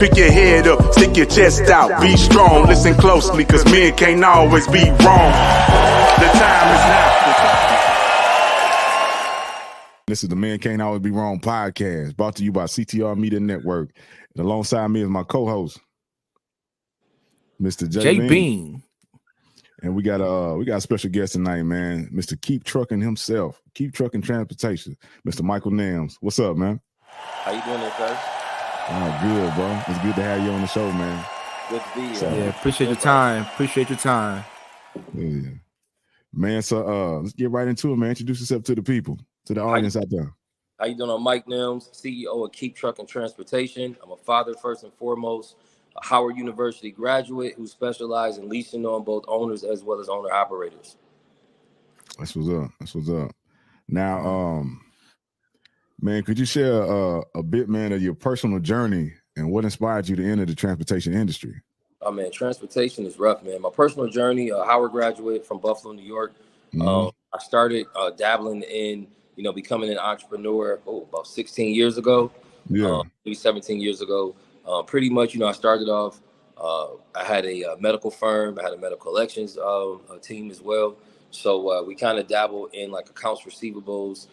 Pick your head up, stick your chest out, be strong. Listen closely, cause men can't always be wrong. The time is now. This is the Men Can't Always Be Wrong podcast, brought to you by CTR Media Network. And alongside me is my co-host, Mr. J. Bean. And we got a special guest tonight, man. Mr. Keep Trucking himself. Keep Trucking Transportation. Mr. Michael Nelms. What's up, man? How you doing there, sir? Oh, good, bro. It's good to have you on the show, man. Good to be here. So, yeah, appreciate your time. Yeah. Man, so let's get right into it, man. Introduce yourself to the people, to the audience out there. How you doing? I'm Mike Nelms, CEO of Keep Trucking Transportation. I'm a father first and foremost, a Howard University graduate who specializes in leasing on both owners as well as owner operators. That's what's up. Now, man, could you share a bit, man, of your personal journey and what inspired you to enter the transportation industry? Oh, man, transportation is rough, man. My personal journey, a Howard graduate from Buffalo, New York. I started dabbling in, becoming an entrepreneur about 16 years ago. Yeah. Maybe 17 years ago. Pretty much, I started off, I had a medical firm. I had a medical collections team as well. So we kind of dabbled in like accounts receivables,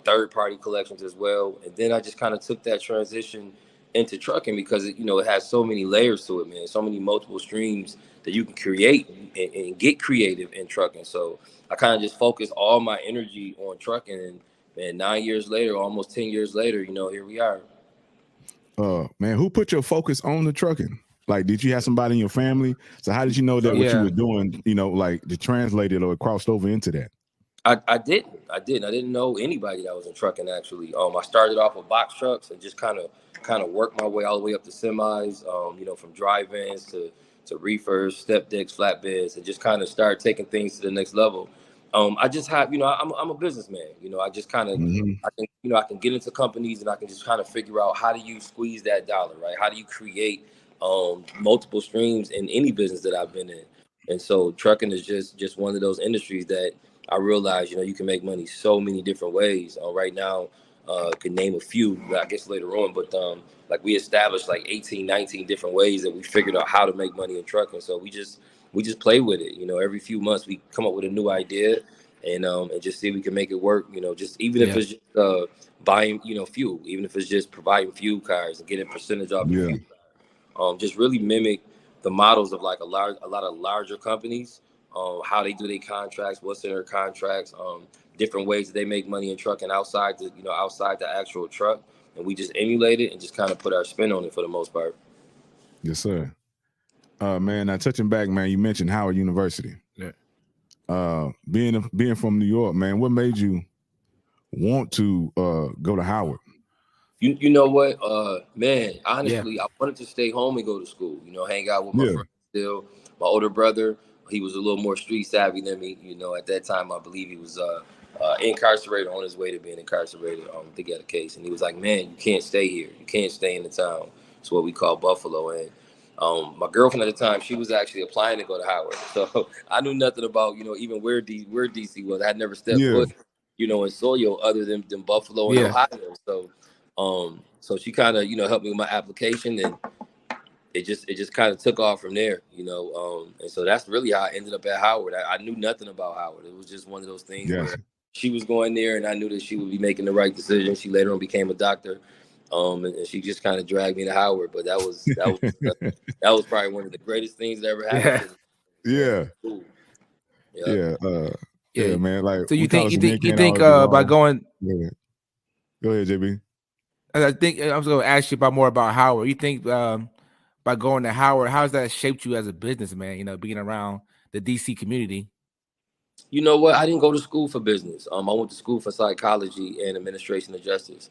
third-party collections as well. And then I just kind of took that transition into trucking because, it has so many layers to it, man. So many multiple streams that you can create and get creative in trucking. So I kind of just focused all my energy on trucking. And 9 years later, almost 10 years later, here we are. Man, who put your focus on the trucking? Like, did you have somebody in your family? So how did you know that what you were doing, like to translate it or crossed over into that? I didn't know anybody that was in trucking, actually. I started off with box trucks and just kind of worked my way all the way up to semis, from dry vans to reefers, step decks, flatbeds, and just kind of start taking things to the next level. I just have, I'm a businessman. I just kind of, I can get into companies and I can just kind of figure out how do you squeeze that dollar, right? How do you create multiple streams in any business that I've been in? And so trucking is just one of those industries that I realized, you can make money so many different ways. Right now, could name a few, I guess later on, but like we established like 18, 19 different ways that we figured out how to make money in trucking. So we just play with it. Every few months we come up with a new idea and just see if we can make it work. Just even if it's just buying, fuel, even if it's just providing fuel cards and getting a percentage off the fuel card. Just really mimic the models of like a lot of larger companies, how they do their contracts, what's in their contracts, different ways that they make money in trucking outside the actual truck. And we just emulate it and just kind of put our spin on it for the most part. Yes, sir. Man, now touching back, man, you mentioned Howard University. Yeah. Being from New York, man, what made you want to go to Howard? You know what, man, honestly, I wanted to stay home and go to school, hang out with my friends still. My older brother, he was a little more street savvy than me. At that time, I believe he was incarcerated, on his way to being incarcerated. I think he had a case. And he was like, man, you can't stay here. You can't stay in the town. It's what we call Buffalo. And my girlfriend at the time, she was actually applying to go to Howard. So I knew nothing about, even where DC was. I had never stepped foot, in soil other than Buffalo and Ohio. So she kind of, helped me with my application, and it just kind of took off from there, and so that's really how I ended up at Howard. I knew nothing about Howard. It was just one of those things where she was going there and I knew that she would be making the right decision. She later on became a doctor. And she just kind of dragged me to Howard, but that was probably one of the greatest things that ever happened. Yeah. Cool. Yeah, man. Like, so you think by going? Yeah. Go ahead, JB. I think I was going to ask you more about Howard. You think by going to Howard, how has that shaped you as a businessman? Being around the DC community. You know what? I didn't go to school for business. I went to school for psychology and administration of justice.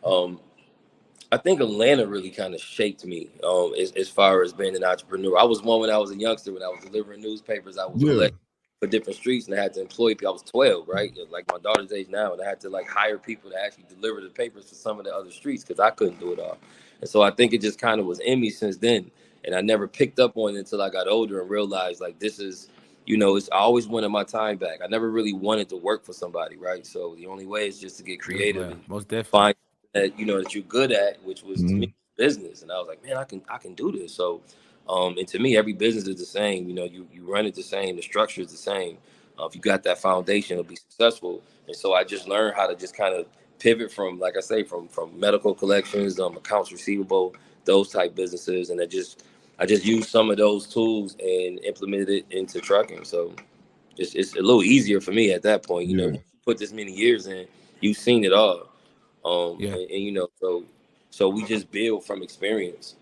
I think Atlanta really kind of shaped me as far as being an entrepreneur. I was one when I was a youngster, when I was delivering newspapers. I was collecting for different streets, and I had to employ people. I was 12, right? Like my daughter's age now, and I had to hire people to actually deliver the papers for some of the other streets because I couldn't do it all. And so I think it just kind of was in me since then. And I never picked up on it until I got older and realized this is, I always wanted my time back. I never really wanted to work for somebody, right? So the only way is just to get creative and most definitely find that, that you're good at, which was to me business. And I was like, man, I can do this. So, and to me, every business is the same. You know, you run it the same. The structure is the same. If you got that foundation, it'll be successful. And so I just learned how to just kind of pivot from, like I say, from medical collections, accounts receivable, those type businesses, and I just used some of those tools and implemented it into trucking. So it's a little easier for me at that point. You know, Yeah. once you put this many years in, you've seen it all. Yeah. And you know, so we just build from experience.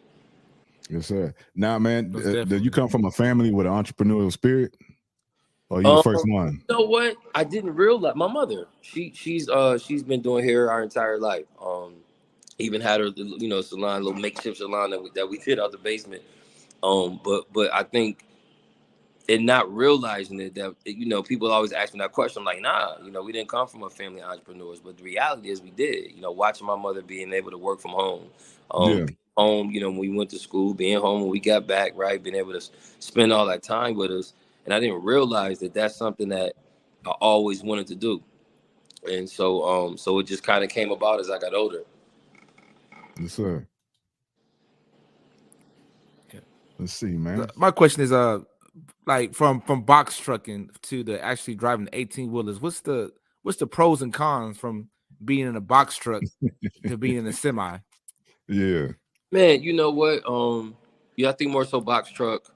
Yes, sir. Now, man, Most do you definitely. come from a family with an entrepreneurial spirit, or you the Um, first one? you know what? I didn't realize my mother. She's been doing hair our entire life. Even had her, you know, salon, little makeshift salon that we did out the basement. But I think and not realizing it that you know people always ask me that question. I'm like, nah, you know, we didn't come from a family of entrepreneurs, but the reality is we did. You know, watching my mother being able to work from home, Yeah. being home, you know, when we went to school, being home when we got back, right, being able to spend all that time with us, and I didn't realize that that's something that I always wanted to do, and so it just kind of came about as I got older. Yes, sir. Yeah. Let's see, man. My question is, like from box trucking to the actually driving 18 wheelers, what's the pros and cons from being in a box truck to being in a semi? Yeah. Man, you know what? Yeah, I think more so box truck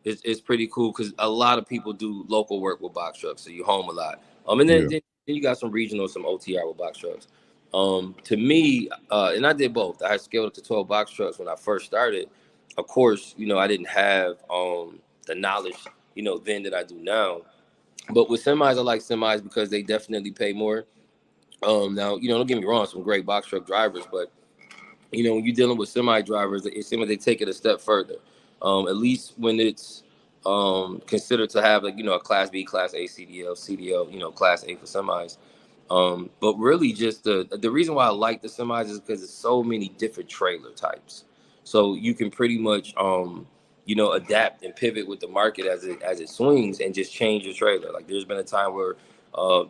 is pretty cool because a lot of people do local work with box trucks, so you home a lot. And Yeah. then you got some regional, some OTR with box trucks. To me, and I did both. I scaled up to 12 box trucks when I first started. Of course, you know I didn't have the knowledge, you know, then that I do now. But with semis, I like semis because they definitely pay more. Now, you know, don't get me wrong, some great box truck drivers, but you know, when you're dealing with semi drivers, it seems like they take it a step further. At least when it's considered to have like you know a Class B, Class A, CDL, you know, Class A for semis. But really, just the reason why I like the semis is because there's so many different trailer types. So you can pretty much you know adapt and pivot with the market as it swings and just change your trailer. Like there's been a time where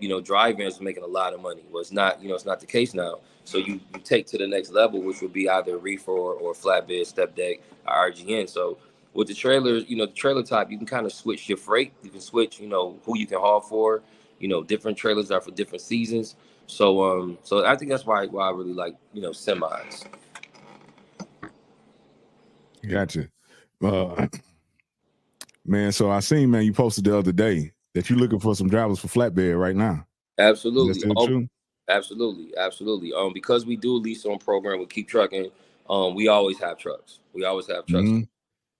you know drive-ins are making a lot of money. Well, it's not you know it's not the case now. So you take to the next level, which would be either reefer or flatbed, step deck, or RGN. So with the trailers, you know, the trailer type, you can kind of switch your freight. You can switch, you know, who you can haul for. You know, different trailers are for different seasons. So I think that's why I really like, you know, semis. Gotcha. Uh, man, so I seen, man, you posted the other day that you're looking for some drivers for flatbed right now. Is that Absolutely. still Oh, true? absolutely. Because we do a lease on program with Keep Trucking, we always have trucks. We always have trucks. Hmm.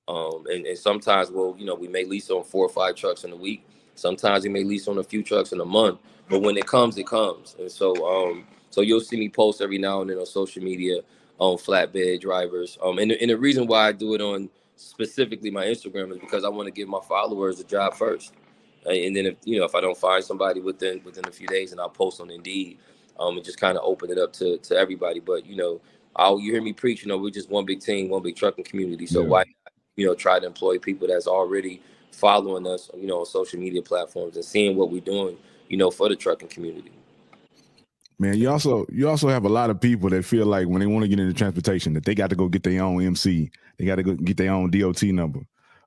And sometimes you know, we may lease on 4 or 5 trucks in a week. Sometimes we may lease on a few trucks in a month. But when it comes, it comes. And so you'll see me post every now and then on social media on flatbed drivers. And the reason why I do it on specifically my Instagram is because I want to give my followers a job first. And then if you know if I don't find somebody within a few days, and I'll post on Indeed, and just kind of open it up to everybody. But you know, you hear me preach. You know, we're just one big team, one big trucking community. So Yeah. why you know, try to employ people that's already following us, you know, on social media platforms and seeing what we're doing, you know, for the trucking community. Man, you also have a lot of people that feel like when they want to get into transportation that they got to go get their own MC, they got to go get their own DOT number.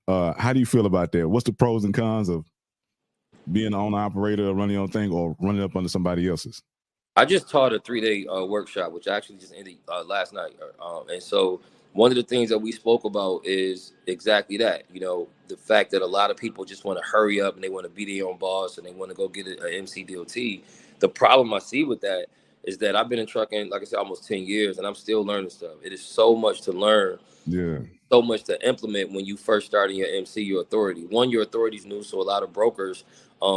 How do you feel about that? What's the pros and cons of being an owner operator, running your own thing, or running up under somebody else's? I just taught a 3-day workshop, which actually just ended last night. And so one of the things that we spoke about is exactly that. You know, the fact that a lot of people just want to hurry up and they want to be their own boss and they want to go get an MCDOT. The problem I see with that is that I've been in trucking, like I said, almost 10 years, and I'm still learning stuff. It is so much to learn, Yeah. so much to implement when you first start in your MC, your authority. One, your authority is new, so a lot of brokers,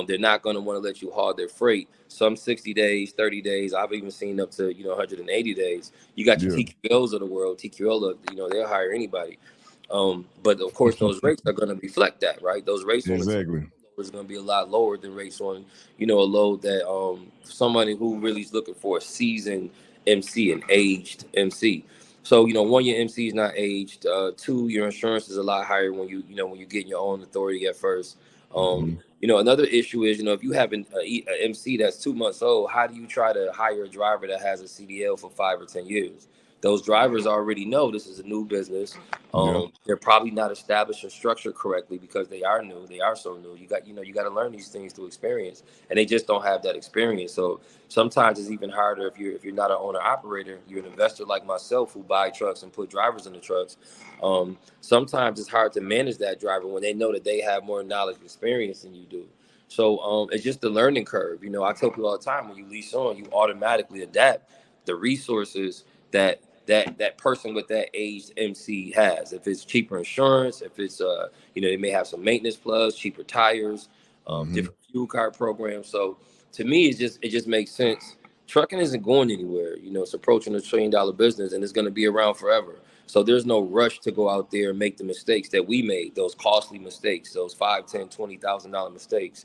they're not going to want to let you haul their freight. Some 60 days, 30 days. I've even seen up to 180 days. You got your Yeah. TQLs of the world. TQL, you know, they'll hire anybody. But of course, those rates are going to reflect that, right? Those rates on the Exactly. is going to be a lot lower than rates on, you know, a load that somebody who really is looking for a seasoned MC, an aged MC. So, you know, one, your MC is not aged. Two, your insurance is a lot higher when you know, when you get your own authority at first. Hmm. You know, another issue is, you know, if you have a MC that's 2 months old, how do you try to hire a driver that has a CDL for 5 or 10 years? those drivers already know this is a new business. Yeah. They're probably not established and structured correctly because they are new. They are so new. You got to learn these things through experience, and they just don't have that experience. So sometimes it's even harder if you're not an owner operator. You're an investor like myself who buy trucks and put drivers in the trucks. Sometimes it's hard to manage that driver when they know that they have more knowledge and experience than you do. So it's just the learning curve. I tell people all the time, when you lease on, you automatically adapt the resources that person with that aged MC has. If it's cheaper insurance, if it's they may have some maintenance plus, cheaper tires, different fuel card programs. So to me, it just makes sense. Trucking isn't going anywhere. It's approaching $1 trillion business, and it's going to be around forever. So there's no rush to go out there and make the mistakes that we made, those costly mistakes, those $5,000, $10,000, $20,000 mistakes.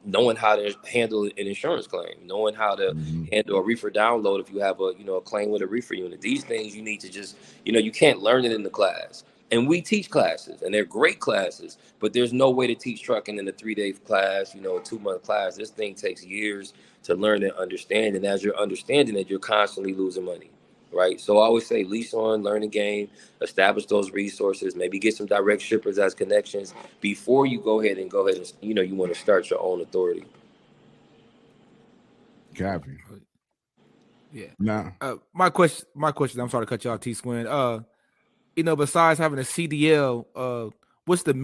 Knowing how to handle an insurance claim, knowing how to handle a reefer download if you have a claim with a reefer unit. These things you need to just, you can't learn it in the class. And we teach classes, and they're great classes, but there's no way to teach trucking in a 3-day class, a 2-month class. This thing takes years to learn and understand. And as you're understanding it, you're constantly losing money. Right. So I always say lease on, learn the game, establish those resources, maybe get some direct shippers as connections before you go ahead and you want to start your own authority. Copy. Yeah. Now, my question, I'm sorry to cut you off, T-Squin. Besides having a CDL, what's the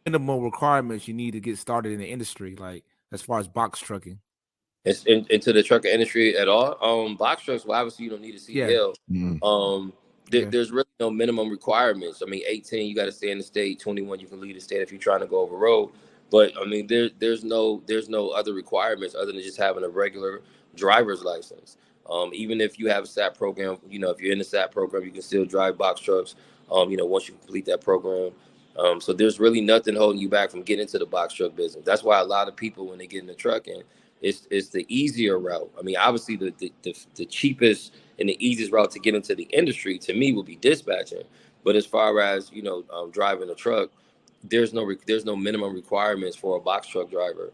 minimum requirements you need to get started in the industry, like as far as box trucking? It's into the trucker industry at all. Box trucks, well, obviously you don't need a CDL. Yeah. There's really no minimum requirements. I mean, 18, you got to stay in the state. 21, you can leave the state if you're trying to go over road. But I mean, there's no other requirements other than just having a regular driver's license. Even if you have a SAP program, if you're in the SAP program, you can still drive box trucks. Once you complete that program. So there's really nothing holding you back from getting into the box truck business. That's why a lot of people, when they get in the trucking, it's the easier route. I mean, obviously the cheapest and the easiest route to get into the industry to me would be dispatching. But as far as driving a truck, there's no minimum requirements for a box truck driver.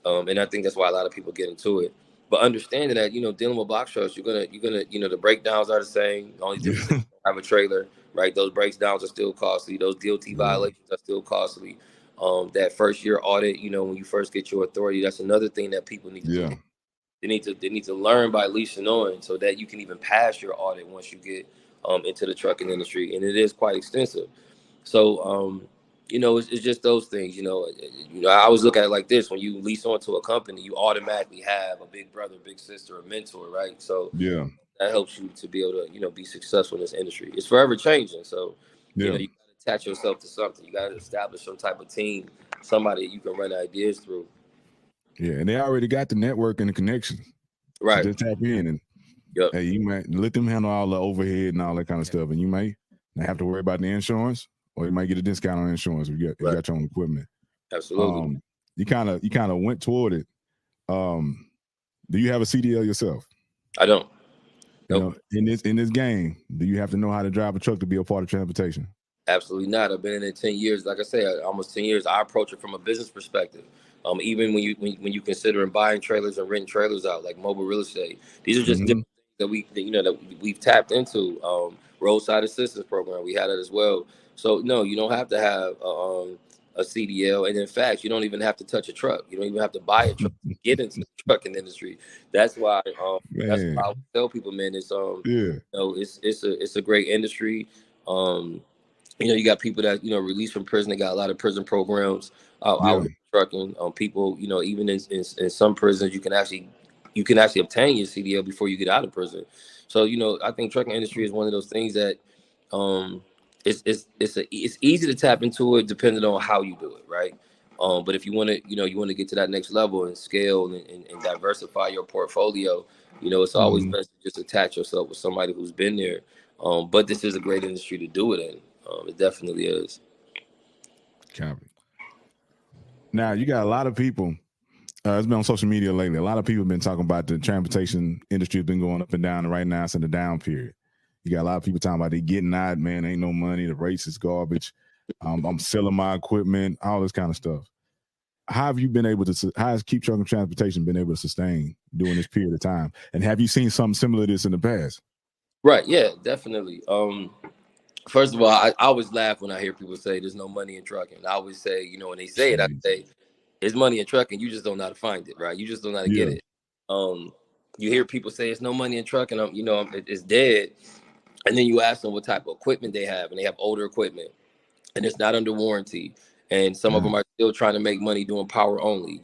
And I think that's why a lot of people get into it. But understanding that dealing with box trucks, you're gonna the breakdowns are the same. The only difference is you have a trailer, right? Those breakdowns are still costly. Those DOT violations are still costly. That first year audit, when you first get your authority, that's another thing that people need to do. They need to learn by leasing on so that you can even pass your audit once you get into the trucking industry, and it is quite extensive. So it's just those things. I always look at it like this: when you lease onto a company, you automatically have a big brother, big sister, a mentor, right? So that helps you to be able to be successful in this industry. It's forever changing, so you got to attach yourself to something. You got to establish some type of team, somebody you can run ideas through. Yeah, and they already got the network and the connections. Right. So just tap in and hey, you might let them handle all the overhead and all that kind of stuff, and you might not have to worry about the insurance, or you might get a discount on insurance if you got your own equipment. Absolutely. You kind of went toward it. Do you have a CDL yourself? I don't. Nope. In this game, do you have to know how to drive a truck to be a part of transportation? Absolutely not. I've been in it 10 years. Like I say, almost 10 years. I approach it from a business perspective. Even when you consider buying trailers and renting trailers out, like mobile real estate, these are just different things that we've tapped into. Roadside assistance program, we had it as well. So no, you don't have to have a CDL, and in fact, you don't even have to touch a truck. You don't even have to buy a truck to get into the trucking industry. That's why that's why I tell people, man, it's it's a great industry. You got people that released from prison. They got a lot of prison programs out in trucking. People, even in some prisons, you can actually obtain your CDL before you get out of prison. So I think trucking industry is one of those things that it's easy to tap into it depending on how you do it, right? But if you want to get to that next level and scale and diversify your portfolio, it's always best to just attach yourself with somebody who's been there. But this is a great industry to do it in. It definitely is. Copy. Now you got a lot of people. It's been on social media lately. A lot of people have been talking about the transportation industry has been going up and down, and right now it's in the down period. You got a lot of people talking about they getting out, man, ain't no money, the race is garbage. I'm selling my equipment, all this kind of stuff. how have you been able to? How has Keep Trucking Transportation been able to sustain during this period of time? And have you seen something similar to this in the past? Right. Yeah, definitely. First of all, I always laugh when I hear people say there's no money in trucking. I always say, you know, when they say it, I say it's money in trucking. You just don't know how to find it, right? You just don't know how to get it. You hear people say it's no money in trucking. It's dead. And then you ask them what type of equipment they have, and they have older equipment, and it's not under warranty. And some of them are still trying to make money doing power only.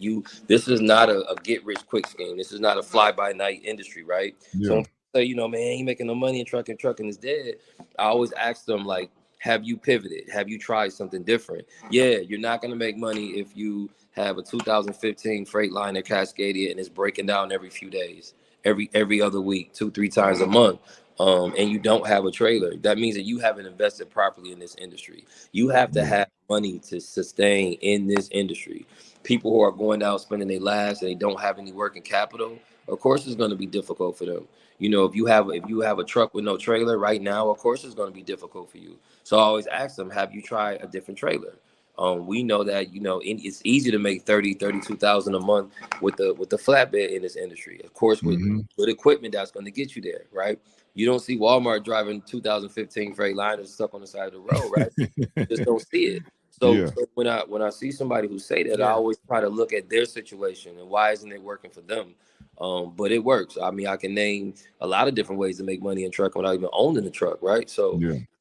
This is not a get rich quick scheme. This is not a fly by night industry, right? Yeah. So when people say, you know, man, ain't making no money in trucking is dead. I always ask them, like, have you pivoted? Have you tried something different? Yeah, you're not gonna make money if you have a 2015 Freightliner Cascadia and it's breaking down every few days, every other week, 2-3 times a month. And you don't have a trailer. That means that you haven't invested properly in this industry. You have to have money to sustain in this industry. People who are going out spending their lives and they don't have any working capital, of course it's going to be difficult for them. You know, if you have a truck with no trailer right now, of course it's going to be difficult for you. So I always ask them, have you tried a different trailer? We know that, you know, it's easy to make 32,000 a month with the flatbed in this industry. Of course, with equipment that's going to get you there, right? You don't see Walmart driving 2015 Freightliners stuck on the side of the road, right? You just don't see it. So when I see somebody who say that, I always try to look at their situation and why isn't it working for them? But it works. I mean, I can name a lot of different ways to make money in trucking without even owning a truck, right? So,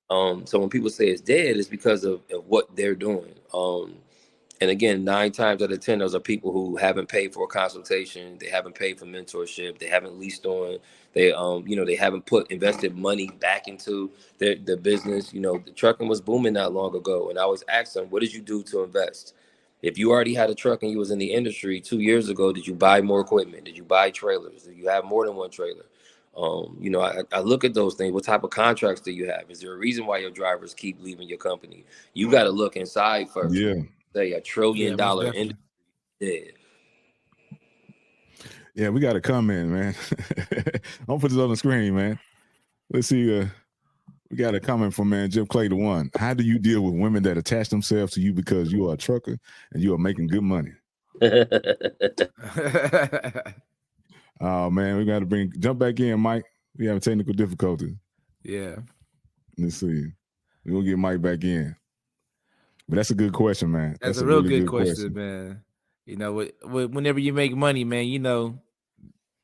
so when people say it's dead, it's because of what they're doing. And again, 9 times out of 10, those are people who haven't paid for a consultation. They haven't paid for mentorship. They haven't leased on. They, they haven't invested money back into their business. You know, the trucking was booming not long ago. And I always ask them, what did you do to invest? If you already had a truck and you was in the industry 2 years ago, did you buy more equipment? Did you buy trailers? Did you have more than one trailer? I look at those things. What type of contracts do you have? Is there a reason why your drivers keep leaving your company? You got to look inside first. Yeah. Say $1 trillion industry dead. Yeah, we got a comment, man. I'll put this on the screen, man. Let's see. We got a comment from man Jeff Clay the one. How do you deal with women that attach themselves to you because you are a trucker and you are making good money? Oh man, we got to jump back in, Mike. We have technical difficulties. Yeah. Let's see. We're gonna get Mike back in. But that's a good question, man. That's a real really good question, man. You know, whenever you make money, man, you know,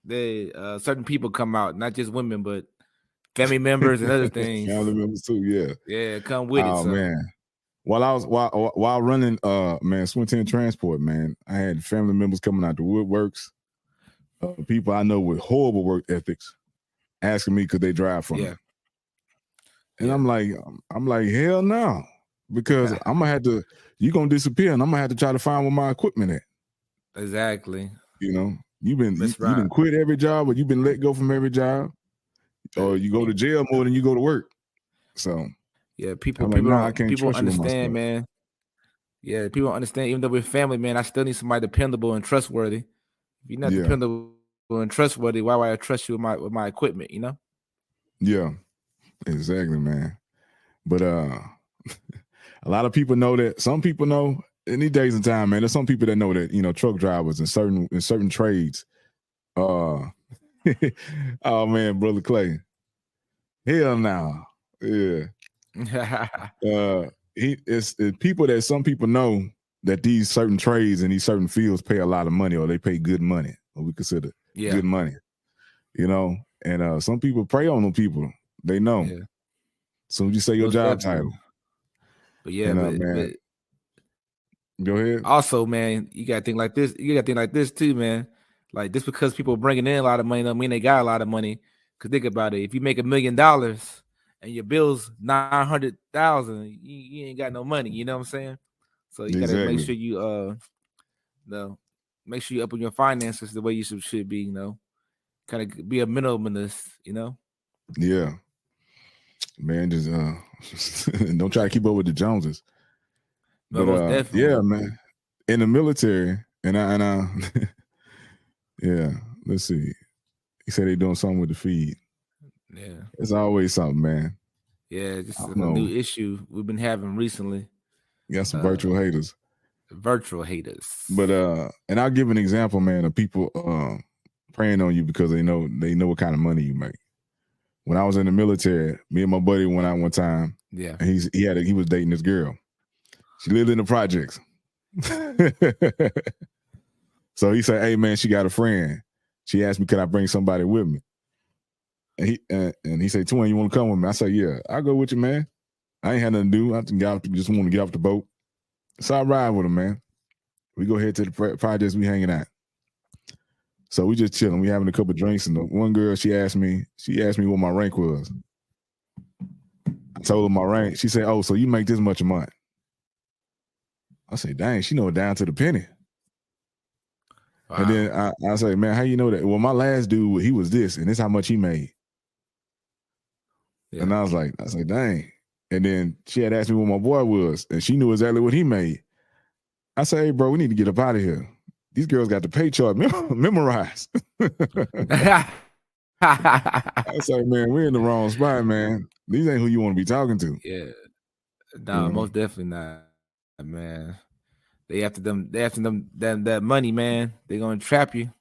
certain people come out, not just women, but family members and other things. Family members too, yeah. Yeah, come with it. Oh man. While running Swin 10 Transport, man, I had family members coming out the woodworks, people I know with horrible work ethics, asking me could they drive for me. And I'm like, hell no. Because I'm gonna have to, you're gonna disappear, and I'm gonna have to try to find where my equipment at. Exactly. You know, you've been quit every job, or you've been let go from every job, or you go to jail more than you go to work. So yeah, people understand, man. Yeah, people don't understand. Even though we're family, man, I still need somebody dependable and trustworthy. If you're not dependable and trustworthy, why would I trust you with my equipment? You know? Yeah, exactly, man. But a lot of people know that. Some people know in these days and time, man. There's some people that know that, you know, truck drivers in certain trades. Oh man, brother Clay. Hell no. Yeah. It's people that some people know that these certain trades and these certain fields pay a lot of money, or they pay good money, or we consider good money. You know, and some people prey on them people. They know. Yeah. So you say your job title. But yeah, man. Go ahead. Also, man, you gotta think like this. You gotta think like this too, man. Like just because people are bringing in a lot of money don't mean they got a lot of money. Cause think about it. If you make $1 million and your bill's 900,000, you ain't got no money. You know what I'm saying? So you gotta make sure you make sure you up on your finances the way you should be. You know, kind of be a minimalist. You know? Yeah. Man, just don't try to keep up with the Joneses. But definitely. Yeah, man. In the military, and I yeah, let's see. He said they're doing something with the feed. Yeah. It's always something, man. Yeah, just a new issue we've been having recently. You got some virtual haters. Virtual haters. But and I'll give an example, man, of people preying on you because they know what kind of money you make. When I was in the military, me and my buddy went out one time. Yeah. And he was dating this girl. She lived in the projects. So he said, "Hey man, she got a friend. She asked me, could I bring somebody with me?" And he said, "Twin, you want to come with me?" I said, "Yeah, I'll go with you, man. I ain't had nothing to do. I just want to get off the boat." So I ride with him, man. We go head to the projects. We hanging out. So we just chilling. We having a couple of drinks, and the one girl, she asked me what my rank was. I told her my rank. She said, "Oh, so you make this much a month?" I said, "Dang, she know it down to the penny." Wow. And then I say, "Man, how you know that?" "Well, my last dude, he was this, and this how much he made." Yeah. And I was like, "Dang." And then she had asked me what my boy was, and she knew exactly what he made. I said, "Hey, bro, we need to get up out of here. These girls got the pay chart memorized." I said, "Man, we're in the wrong spot, man. These ain't who you want to be talking to." Yeah. No, most definitely not, man. They after them that money, man. They're gonna trap you.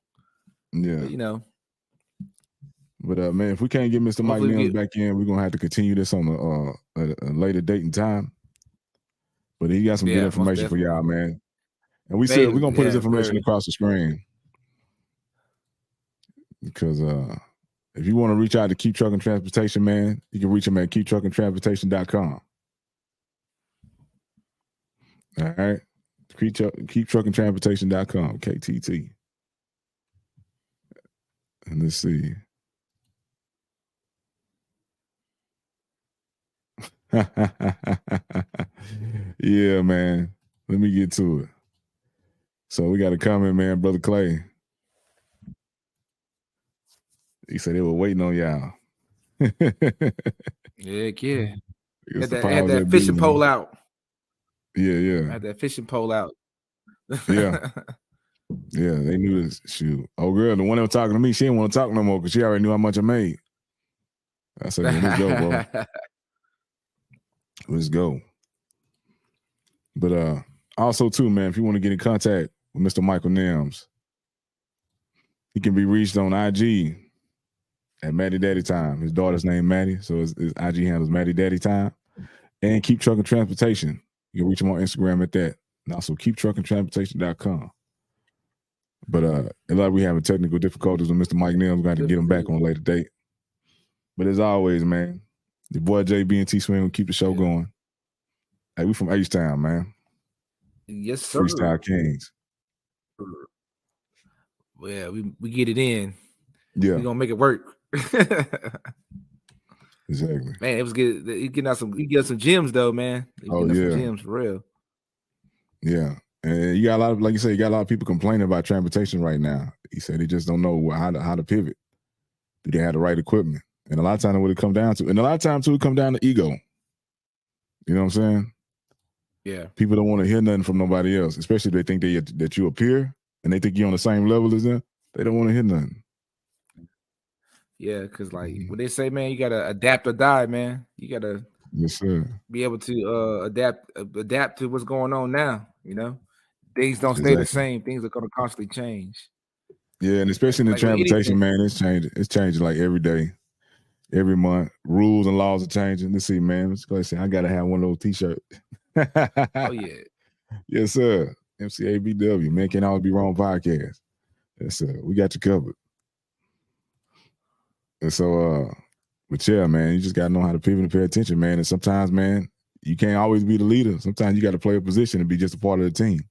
Yeah. But, you know. But man, if we can't get Mr. Mike Nelms back in, we're gonna have to continue this on a later date and time. But he got some good information for y'all, man. And we said we're gonna put his information across the screen. Because if you want to reach out to Keep Trucking Transportation, man, you can reach him at keeptruckingtransportation.com. All right. Keeptruckingtransportation.com, KTT. And let's see. Yeah, man. Let me get to it. So we got a comment, man, Brother Clay. He said they were waiting on y'all. Yeah. Had that fishing pole out. Yeah. Had that fishing pole out. Yeah. Yeah, they knew this. Shoot. Oh, girl, the one that was talking to me, she didn't want to talk no more because she already knew how much I made. I said, "Man, let's go, bro. Let's go." But also, too, man, if you want to get in contact with Mr. Michael Nelms, he can be reached on IG at Maddie Daddy Time. His daughter's name Maddie, so his IG handle is Maddie Daddy Time. And Keep Trucking Transportation. You can reach him on Instagram at that. And also keeptruckingtransportation.com. But it looks like we having technical difficulties with Mr. Mike Nelms. We're going to have to get him back on a later date. But as always, man, the boy JB and T Swing will keep the show going. Hey, we from H-Town, man. Yes, sir. Freestyle Kings. Well, we get it in. Yeah. We're gonna make it work. Exactly. Man, it was good. He get us some gems though, man. Some gems for real. Yeah. And you got a lot of, like you said, you got a lot of people complaining about transportation right now. He said they just don't know how to pivot. Do they have the right equipment? And a lot of times what it come down to, and a lot of times too, it come down to ego. You know what I'm saying? Yeah. People don't want to hear nothing from nobody else, especially if they think that you a peer and they think you're on the same level as them. They don't want to hear nothing. Yeah, because like what they say, man, you gotta adapt or die, man. You gotta be able to adapt to what's going on now. You know, things don't stay the same. Things are gonna constantly change. Yeah, and especially in the transportation, man, it's changing. It's changing like every day, every month. Rules and laws are changing. Let's see, man. Let's go see. I gotta have one of those T-shirts. Oh yeah. Yes, sir. MCABW, man, Can't Always Be Wrong podcast. Yes, sir. We got you covered. And so, but yeah, man, you just gotta know how to pivot and pay attention, man. And sometimes, man, you can't always be the leader. Sometimes you got to play a position and be just a part of the team.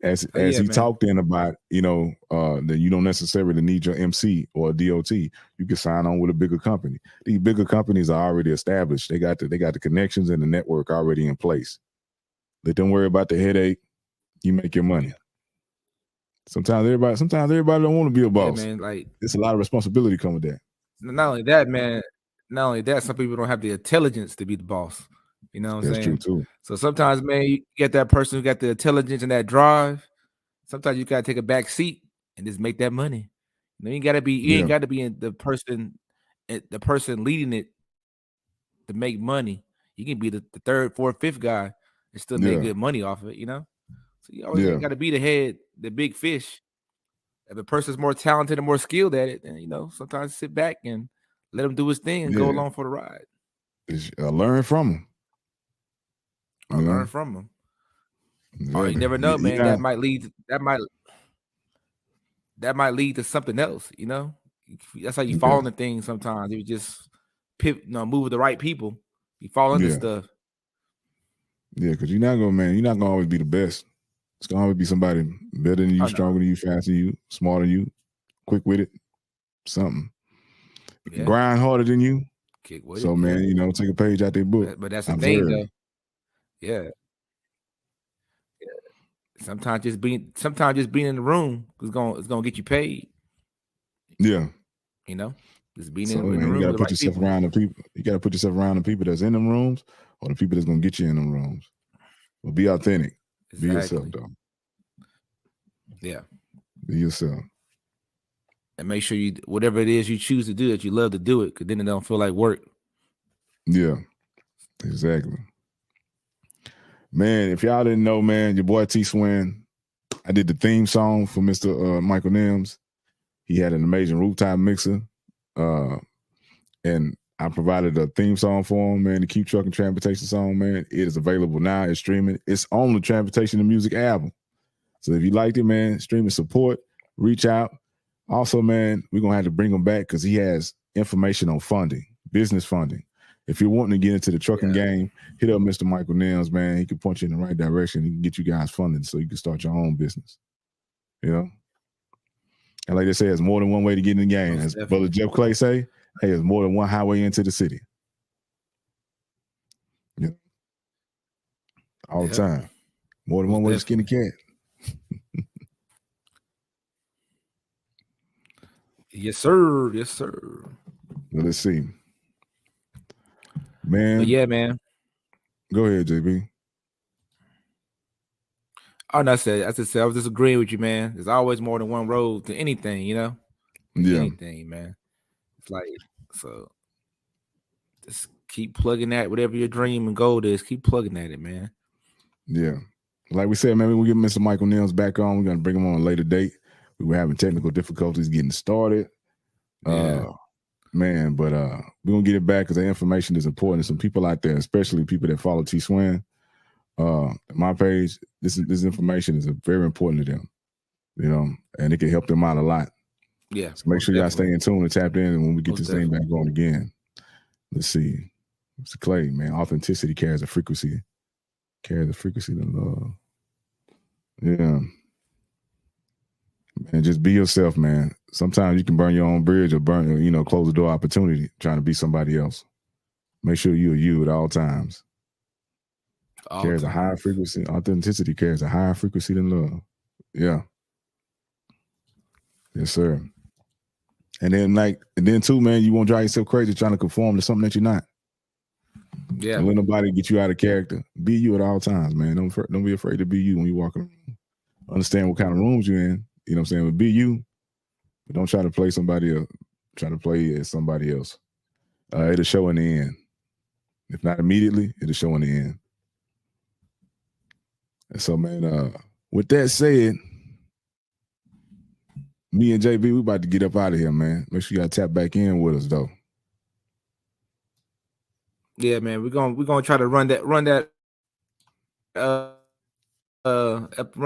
As he talked in about, that you don't necessarily need your MC or a DOT. You can sign on with a bigger company. These bigger companies are already established. They got the connections and the network already in place. Let them worry about the headache. You make your money. Sometimes everybody don't want to be a boss. Yeah, man, like it's a lot of responsibility coming with that. Not only that, man. Not only that, some people don't have the intelligence to be the boss. You know what I'm saying? That's true too. So sometimes, man, you get that person who got the intelligence and that drive. Sometimes you gotta take a back seat and just make that money. You ain't gotta be in the person leading it to make money. You can be the third, fourth, fifth guy and still make good money off of it, So you always got to be the head, the big fish. If a person's more talented and more skilled at it, then sometimes sit back and let him do his thing and go along for the ride. Learn from him. Learn from him. Exactly. Oh, you never know, man. That might lead to something else. That's how you fall into things sometimes. You just move with the right people. You fall into stuff. Yeah, because you're not gonna always be the best. It's gonna always be somebody better than you, stronger than you, faster than you, smarter than you, quick with it, something. Grind harder than you. So man, take a page out their book. But that's the thing, though. Yeah. Sometimes just being in the room is gonna get you paid. Yeah. Just being in the room. You gotta put yourself around the people. You gotta put yourself around the people that's in them rooms or the people that's gonna get you in them rooms. But be authentic. Exactly. Be yourself, though. Yeah. Be yourself. And make sure whatever it is you choose to do, that you love to do it, because then it don't feel like work. Yeah. Exactly. Man, if y'all didn't know, man, your boy T Swin, I did the theme song for Mr. Michael Nelms. He had an amazing rooftop mixer. And I provided a theme song for him, man, the Keep Trucking Transportation song, man. It is available now. It's streaming. It's on the Transportation and Music album. So if you liked it, man, stream and support, reach out. Also, man, we're going to have to bring him back because he has information on funding, business funding. If you're wanting to get into the trucking game, hit up Mr. Michael Nelms, man. He can point you in the right direction. He can get you guys funding so you can start your own business. And like they say, there's more than one way to get in the game. As Brother Jeff Clay say, hey, there's more than one highway into the city. Yeah. All the time. More than one way to skin a cat. Yes, sir. Yes, sir. Well, let's see. Man. But yeah, man. Go ahead, JB. Oh, no, I was just agreeing with you, man. There's always more than one road to anything, Yeah. Anything, man. It's like, so just keep plugging at whatever your dream and goal is. Keep plugging at it, man. Yeah. Like we said, man, we'll get Mr. Michael Nelms back on. We're going to bring him on a later date. We were having technical difficulties getting started. Man, but we're going to get it back because the information is important to some people out there, especially people that follow T Swin. My page, this information is very important to them, and it can help them out a lot. Yeah. So make sure y'all stay in tune and tapped in. And when we get this thing back on again, let's see. Mr. Clay, man, authenticity carries a frequency. Carries a frequency to love. Yeah. Man, just be yourself, man. Sometimes you can burn your own bridge or close the door opportunity trying to be somebody else. Make sure you're you at all times. Carries a higher frequency. Authenticity carries a higher frequency than love. Yeah. Yes, sir. And then too, man, you won't drive yourself crazy trying to conform to something that you're not. Yeah. Don't let nobody get you out of character. Be you at all times, man. Don't be afraid to be you when you walk around. Understand what kind of rooms you're in. You know what I'm saying? But be you. But don't try to play somebody else. Try to play as somebody else. It'll show in the end. If not immediately, it'll show in the end. And so, man, with that said, me and JB, we about to get up out of here, man. Make sure y'all tap back in with us, though. Yeah, man, we're gonna try to run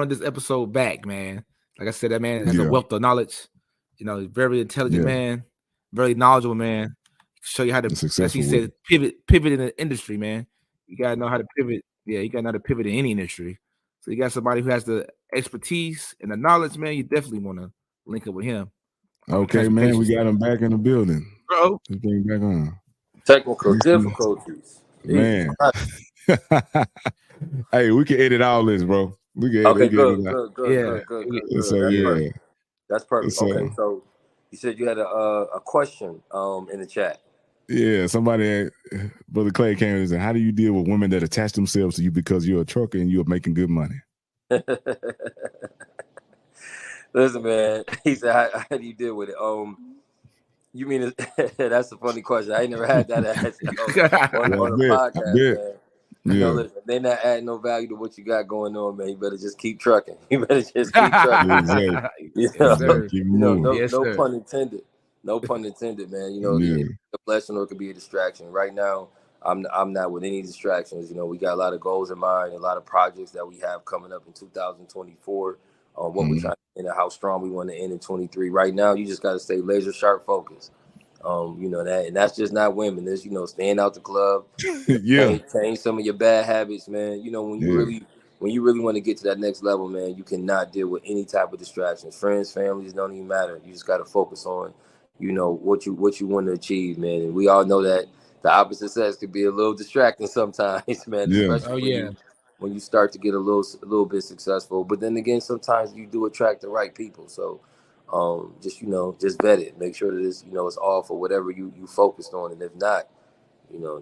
this episode back, man. Like I said, that man has a wealth of knowledge. He's very intelligent man, very knowledgeable man. Show you how to, as he said, pivot in the industry, man. You gotta know how to pivot. Yeah, you gotta know how to pivot in any industry. So you got somebody who has the expertise and the knowledge, man. You definitely want to link up with him. Okay, man, we got him back in the building. Bro, let's bring him back on. Technical difficulties, man. Hey, we can edit all this, bro. We can. Good. So yeah, that's perfect. Okay, so you said you had a question in the chat. Yeah, somebody, Brother Clay came and said, "How do you deal with women that attach themselves to you because you're a trucker and you're making good money?" Listen, man. He said, "How do you deal with it?" You mean that's a funny question. I ain't never had that asked on the podcast, man. Yeah, listen, if they not adding no value to what you got going on, man, you better just keep trucking. You better just keep trucking. exactly. You Yes, know, Exactly. sir. Keep it moving. no, Yes, no sir. pun intended. No pun intended, man. It Yeah. can be a blessing or it could be a distraction. Right now, I'm not with any distractions. We got a lot of goals in mind, a lot of projects that we have coming up in 2024. What we're Mhm. trying to end and how strong we want to end in 23. Right now, you just got to stay laser sharp focused. That, and that's just not women. There's, staying out the club, Yeah. change some of your bad habits, man. Yeah. When you really want to get to that next level, man, you cannot deal with any type of distractions. Friends, families don't even matter. You just got to focus on, what you want to achieve, man. And we all know that the opposite sex could be a little distracting sometimes, man. Yeah. Especially Oh yeah. when you start to get a little bit successful. But then again, sometimes you do attract the right people. So just vet it. Make sure that it's all for whatever you focused on. And if not,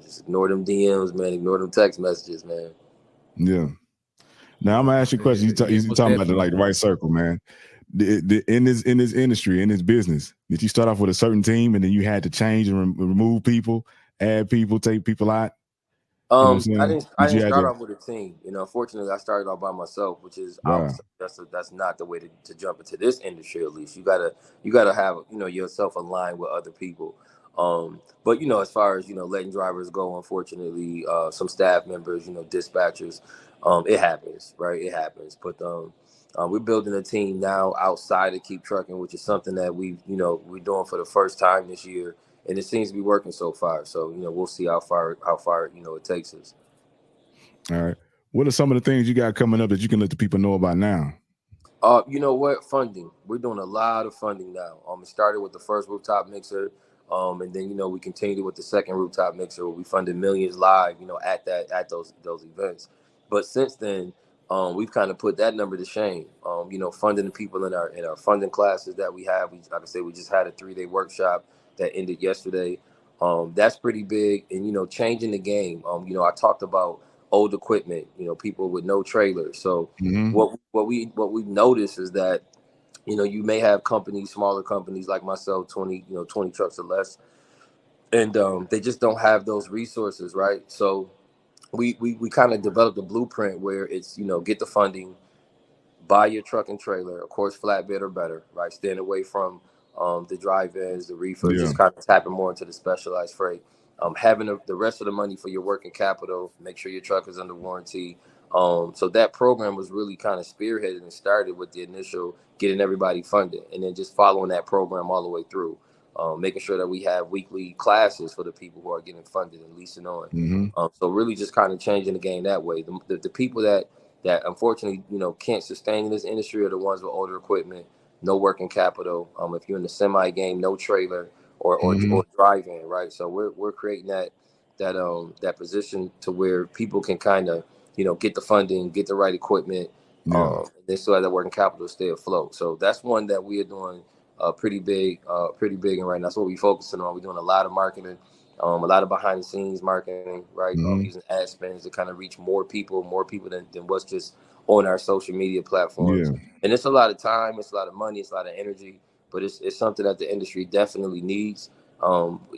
just ignore them DMs, man. Ignore them text messages, man. Yeah. Now I'm gonna ask you a question. Yeah, You most talking about definitely. the right circle, man. In this industry, in this business, did you start off with a certain team and then you had to change and remove people, add people, take people out? You know what I'm I saying? didn't I Did you didn't have start to? off with a team. Unfortunately, I started off by myself, which is I would Wow. say that's not the way to jump into this industry. At least you gotta have yourself aligned with other people. But as far as letting drivers go, unfortunately, some staff members, dispatchers, it happens, right? It happens. But we're building a team now outside of Keep Trucking, which is something that we're doing for the first time this year, and it seems to be working so far. So we'll see how far it takes us. All right. What are some of the things you got coming up that you can let the people know about now? You know what? Funding. We're doing a lot of funding now. It started with the first rooftop mixer, and then we continued with the second rooftop mixer where we funded millions live, at those events. But since then, we've kind of put that number to shame. Funding the people in our funding classes that we have. Like I said, we just had a 3-day workshop that ended yesterday. That's pretty big, and changing the game. I talked about old equipment. People with no trailers. So Mm-hmm. what we notice is that you may have companies, smaller companies like myself, 20 trucks or less, and they just don't have those resources, right? So we kind of developed a blueprint where it's get the funding, buy your truck and trailer, of course, flatbed or better, right? Staying away from the drive-ins, the reefers, Yeah. just kind of tapping more into the specialized freight. Having the rest of the money for your working capital, make sure your truck is under warranty. So that program was really kind of spearheaded and started with the initial getting everybody funded, and then just following that program all the way through, making sure that we have weekly classes for the people who are getting funded and leasing on. Mm-hmm. So really just kind of changing the game that way. The people that unfortunately, can't sustain in this industry are the ones with older equipment, no working capital. If you're in the semi game, no trailer Mm-hmm. or drive-in, right? So we're creating that position to where people can kind of, get the funding, get the right equipment, Yeah. and they still have that working capital to stay afloat. So that's one that we are doing pretty big, and right now that's what we're focusing on. We're doing a lot of marketing, a lot of behind the scenes marketing, right? Mm-hmm. Using ad spends to kind of reach more people than what's just on our social media platforms. Yeah. And it's a lot of time, it's a lot of money, it's a lot of energy, but it's something that the industry definitely needs.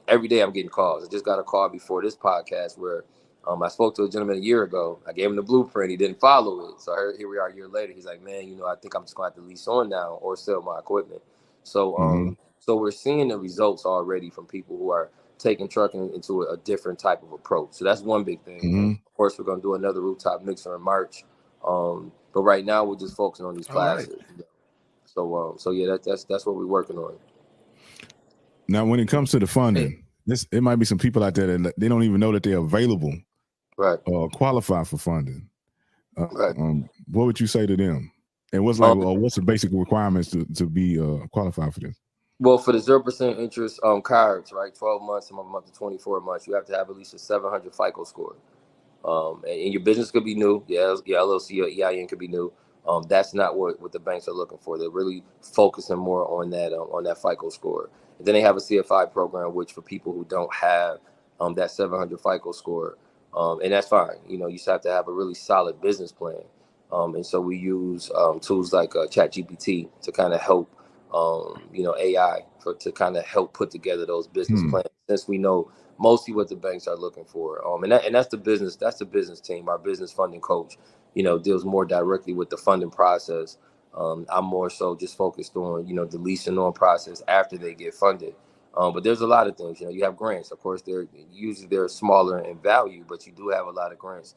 Every day I'm getting calls. I just got a call before this podcast where I spoke to a gentleman a year ago. I gave him the blueprint. He didn't follow it. So here we are a year later. He's like, man, I think I'm just going to have to lease on now or sell my equipment. So Mm-hmm. so we're seeing the results already from people who are taking trucking into a different type of approach. So that's one big thing. And Mm-hmm. of course, we're going to do another rooftop mixer in March. But right now, we're just focusing on these All right. classes. So yeah, that's what we're working on. Now, when it comes to the Hey, funding, it might be some people out there that they don't even know that they're available Right, or qualify for funding. right. What would you say to them? And Um, what's the basic requirements to be qualified for this? well, for the 0% interest cards, right, 12 months, some of them up to 24 months, you have to have at least a 700 FICO score. And your business could be new. Your LLC or EIN could be new. That's not what the banks are looking for. They're really focusing more on that FICO score. And then they have a CFI program, which for people who don't have that 700 FICO score, and that's fine. You just have to have a really solid business plan. And so we use tools like ChatGPT to kind of help, AI to kind of help put together those business Hmm. plans. Since we know mostly what the banks are looking for. And that's the business team. Our business funding coach, deals more directly with the funding process. I'm more so just focused on, the leasing on process after they get funded. But there's a lot of things. You have grants. Of course, they're smaller in value, but you do have a lot of grants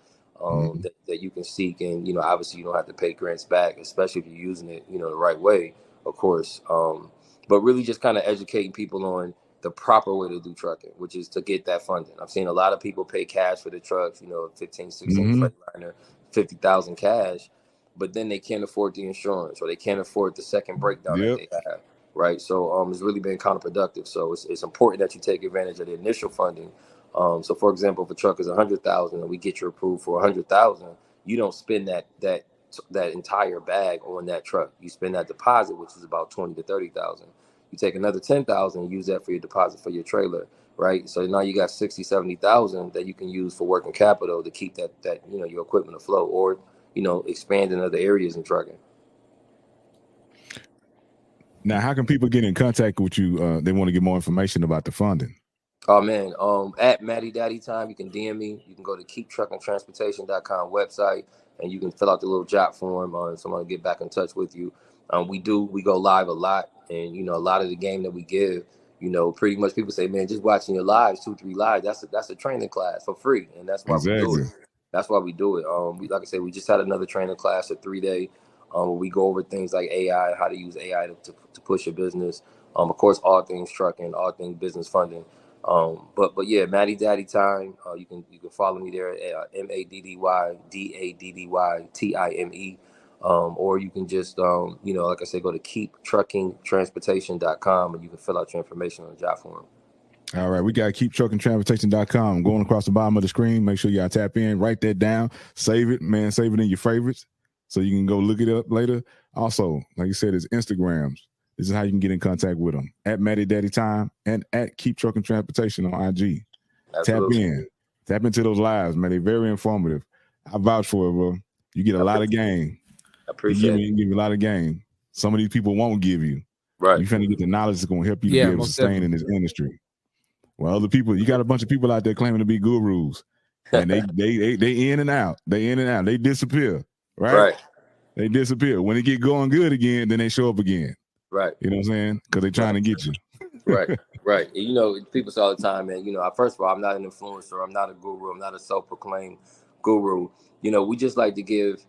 that you can seek. And, obviously you don't have to pay grants back, especially if you're using it, the right way, of course. But really just kind of educating people on the proper way to do trucking, which is to get that funding. I've seen a lot of people pay cash for the trucks, 15, 16 Freightliner, 50,000 cash, but then they can't afford the insurance or they can't afford the second breakdown that they have. Right. So it's really been counterproductive. So it's important that you take advantage of the initial funding. So for example, if a truck is 100,000 and we get you approved for 100,000, you don't spend that entire bag on that truck. You spend that deposit, which is about 20 to 30,000. You take another 10,000 and use that for your deposit for your trailer. Right. So now you got 60, 70,000 that you can use for working capital to keep that your equipment afloat or, expand in other areas in trucking. Now, how can people get in contact with you? They want to get more information about the funding. Oh man, at Matty Daddy Time, you can DM me. You can go to keeptruckandtransportation.com website, and you can fill out the little job form. Someone will get back in touch with you. We go live a lot, and a lot of the game that we give, pretty much people say, man, just watching your lives, 2-3 lives, that's a training class for free, and that's why we do it. That's why we do it. Like I said, we just had another training class, a 3-day. Where we go over things like AI, how to use AI to push your business. Of course, all things trucking, all things business funding. But yeah, Matty Daddy Time. You can follow me there at MADDYDADDYTIME. Or you can just like I said, go to keeptruckingtransportation.com and you can fill out your information on the job form. All right, we got keeptruckingtransportation.com. Going across the bottom of the screen. Make sure y'all tap in, write that down, save it, man. Save it in your favorites, so you can go look it up later. Also, like you said, it's Instagrams. This is how you can get in contact with them at Matty Daddy Time and at Keep Trucking Transportation on IG. Absolutely. Tap into those lives, man. They're very informative. I vouch for it, bro. You get a lot of game. I appreciate it. You give you a lot of game. Some of these people won't give you. Right. You're trying to get the knowledge that's going to help you to be able to sustain in this industry. Well, other people, you got a bunch of people out there claiming to be gurus, and they in and out. They in and out. They disappear. Right. They disappear. When they get going good again, then they show up again. Right. You know what I'm saying? Because they're trying to get you. Right. And, people say all the time, man, first of all, I'm not an influencer. I'm not a guru. I'm not a self-proclaimed guru. We just like to give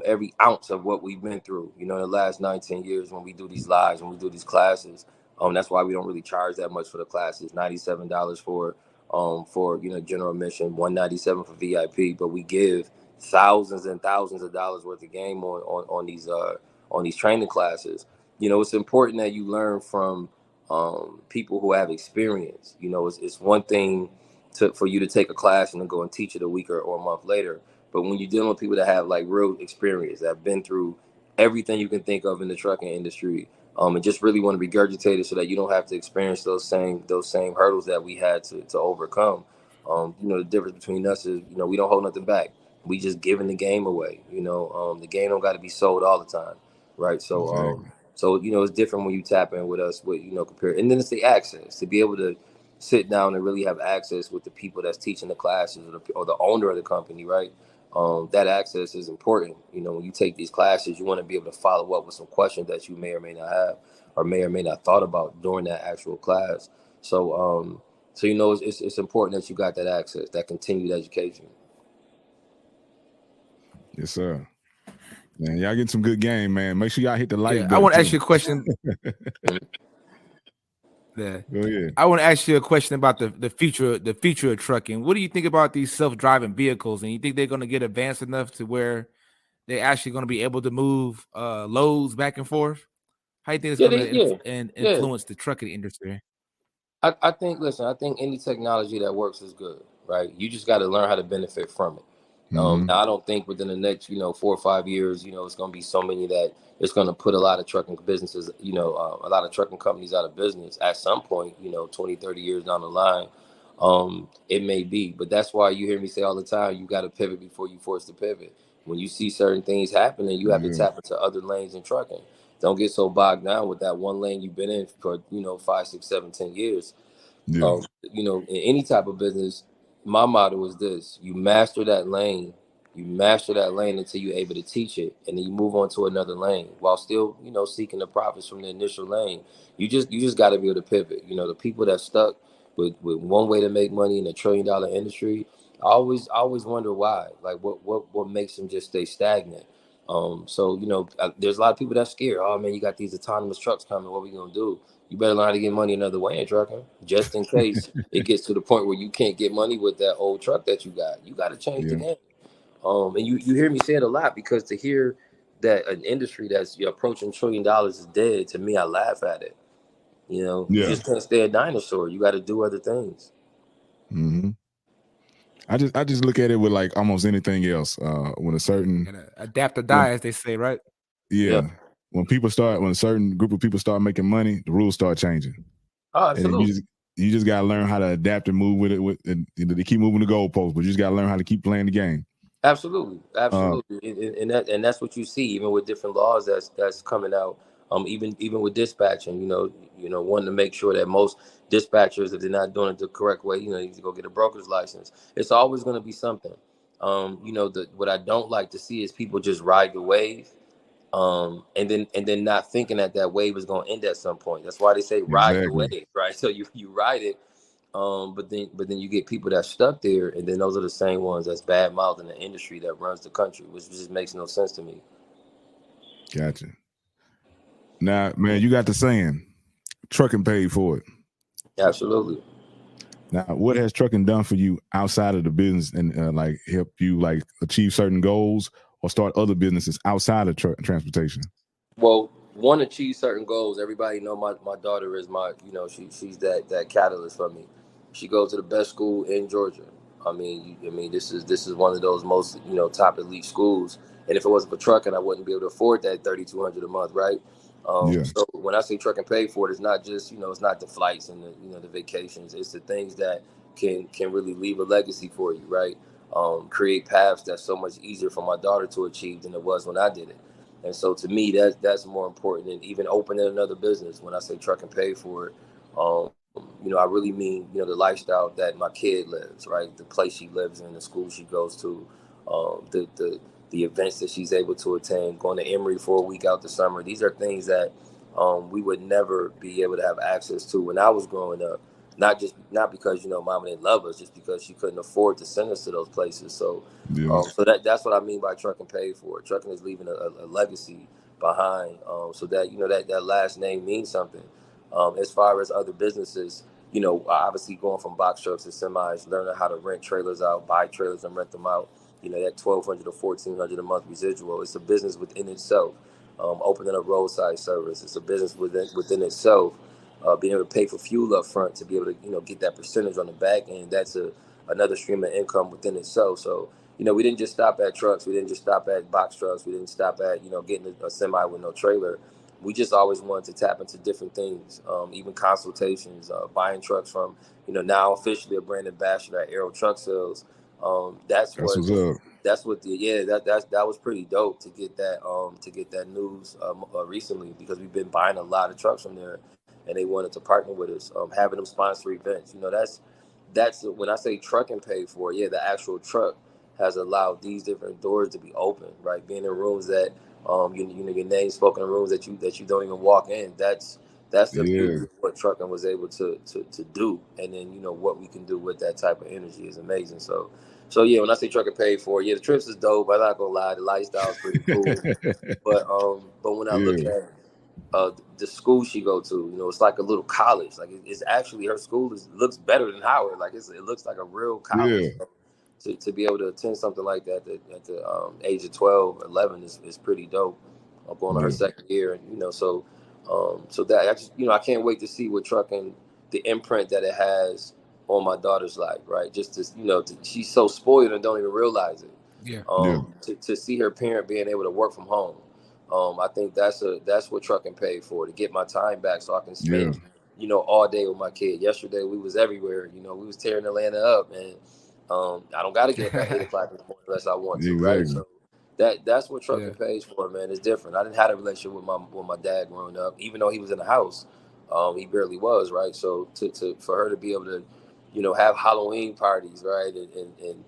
every ounce of what we've been through, in the last 19 years when we do these lives, when we do these classes. That's why we don't really charge that much for the classes. $97 for general admission, $197 for VIP, but we give thousands and thousands of dollars worth of game on these training classes. It's important that you learn from people who have experience. It's one thing for you to take a class and then go and teach it a week or a month later. But when you're dealing with people that have like real experience, that have been through everything you can think of in the trucking industry, and just really want to regurgitate it so that you don't have to experience those same hurdles that we had to overcome. The difference between us is, we don't hold nothing back. We just giving the game away. The game don't got to be sold all the time, right? So, it's different when you tap in with us, compared. And then it's the access to be able to sit down and really have access with the people that's teaching the classes or the owner of the company, right? That access is important. When you take these classes, you want to be able to follow up with some questions that you may or may not have or may not thought about during that actual class. So it's important that you got that access, that continued education. Yes, sir. Man, y'all getting some good game, man. Make sure y'all hit the like button. I want to ask you a question. Yeah. Go ahead. I want to ask you a question about the future of trucking. What do you think about these self-driving vehicles? And you think they're going to get advanced enough to where they're actually going to be able to move loads back and forth? How do you think it's going to influence the trucking industry? I think any technology that works is good, right? You just got to learn how to benefit from it. Now, I don't think within the next, 4 or 5 years, it's going to be so many that it's going to put a lot of trucking businesses, a lot of trucking companies out of business at some point, 20, 30 years down the line. It may be, but that's why you hear me say all the time, you got to pivot before you force to pivot. When you see certain things happening, you have to tap into other lanes in trucking. Don't get so bogged down with that one lane you've been in for, 5, 6, 7, 10 years. Yeah. You know, in any type of business, my motto is this: you master that lane. You master that lane until you're able to teach it, and then you move on to another lane while still, you know, seeking the profits from the initial lane. You just got to be able to pivot. You know, the people that stuck with one way to make money in a $1 trillion industry, I always wonder why. Like, what makes them just stay stagnant? So you know, there's a lot of people that's scared. Oh man, you got these autonomous trucks coming. What are we gonna do? You better learn how to get money another way in trucking, just in case it gets to the point where you can't get money with that old truck that you got. You got to change the Yeah. game. And you hear me say it a lot, because to hear that an industry that's approaching $1 trillion is dead, to me, I laugh at it. You know, you Yeah. just can't stay a dinosaur. You got to do other things. Hmm. I just look at it with like almost anything else. When a certain And adapt or when die, as they say, right? Yeah. yeah, when a certain group of people start making money, the rules start changing, Oh, and then absolutely. you just gotta learn how to adapt and move with it. And they keep moving the goalposts, but you just gotta learn how to keep playing the game. Absolutely, Uh, absolutely, and that's what you see even with different laws that's coming out. Even with dispatching, wanting to make sure that most dispatchers, if they're not doing it the correct way, you need to go get a broker's license. It's always going to be something. What I don't like to see is people just ride the wave, and then not thinking that wave is going to end at some point. That's why they say ride the exactly. wave, right? So you ride it. But then you get people that stuck there, and then those are the same ones that's bad mouthing the industry that runs the country, which just makes no sense to me. Gotcha. Now, man, you got the saying, trucking paid for it. Absolutely. Now, what has trucking done for you outside of the business, and like help you like achieve certain goals or start other businesses outside of transportation? Well, one, achieve certain goals. Everybody know my daughter is she's that catalyst for me. She goes to the best school in Georgia. I mean, this is one of those most top elite schools. And if it wasn't for trucking, I wouldn't be able to afford that 3,200 a month, right? Yeah. So when I say trucking pay for it, it's not just it's not the flights and the vacations. It's the things that can really leave a legacy for you, right? Create paths that's so much easier for my daughter to achieve than it was when I did it. And so to me, that's more important than even opening another business. When I say truck and pay for it, I really mean the lifestyle that my kid lives, right? The place she lives in, the school she goes to, the events that she's able to attend, going to Emory for a week out the summer. These are things that we would never be able to have access to when I was growing up. Not because mama didn't love us, just because she couldn't afford to send us to those places. So Yeah. that's what I mean by trucking paid for. Trucking is leaving a legacy behind, so that that last name means something. As far as other businesses, obviously going from box trucks to semis, learning how to rent trailers out, buy trailers and rent them out. That 1,200 to 1,400 a month residual. It's a business within itself. Opening a roadside service, it's a business within itself. Being able to pay for fuel up front to be able to get that percentage on the back end. That's another stream of income within itself. So we didn't just stop at trucks. We didn't just stop at box trucks. We didn't stop at getting a semi with no trailer. We just always wanted to tap into different things, even consultations, buying trucks from now officially a brand ambassador at Aero Truck Sales. That's That's what what's up. that's what the yeah that was pretty dope to get that news recently, because we've been buying a lot of trucks from there, and they wanted to partner with us, having them sponsor events. That's when I say truck and pay for it. Yeah, the actual truck has allowed these different doors to be open, right? Being in rooms that your name spoken in rooms that you don't even walk in. That's the beauty Yeah. of what trucking was able to do, and then what we can do with that type of energy is amazing. So yeah, when I say trucking paid for, yeah, the trips is dope. I'm not gonna lie, the lifestyle is pretty cool. But when I look Yeah. at the school she go to, it's like a little college. Like it's actually, her school looks better than Howard. Like it looks like a real college. Yeah. So to be able to attend something like that at the age of 12, 11 is pretty dope. I'm going on her Yeah. second year, and so that I just I can't wait to see what trucking, the imprint that it has on my daughter's life, right? Just to she's so spoiled and don't even realize it. Yeah. Yeah. To see her parent being able to work from home, I think that's what trucking paid for, to get my time back so I can Yeah. spend all day with my kid. Yesterday we was everywhere. We was tearing Atlanta up, and I don't got to get up at 8 o'clock in the morning unless I want to, right? Exactly. So that's what Yeah. trucking pays for, man. It's different. I didn't have a relationship with my dad growing up, even though he was in the house. He barely was, right? So for her to be able to, have Halloween parties, right, and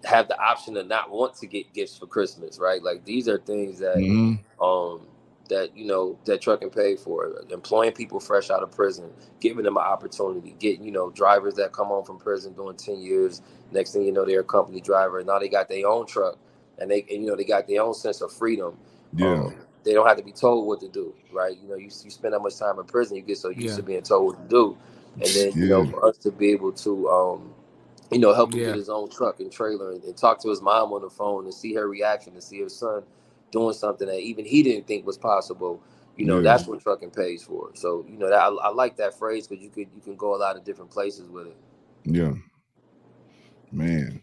have the option to not want to get gifts for Christmas, right? Like these are things that Mm-hmm. um that trucking paid for. Employing people fresh out of prison, giving them an opportunity, getting, drivers that come home from prison doing 10 years. Next thing you know, they're a company driver. Now they got their own truck, and they got their own sense of freedom. Yeah. They don't have to be told what to do, right? You spend that much time in prison, you get so used to being told what to do. And then, Yeah. for us to be able to help him get his own truck and trailer, and talk to his mom on the phone and see her reaction, and see his son doing something that even he didn't think was possible. Yeah. That's what trucking pays for. So, that I like that phrase, because you can go a lot of different places with it. Yeah. Man.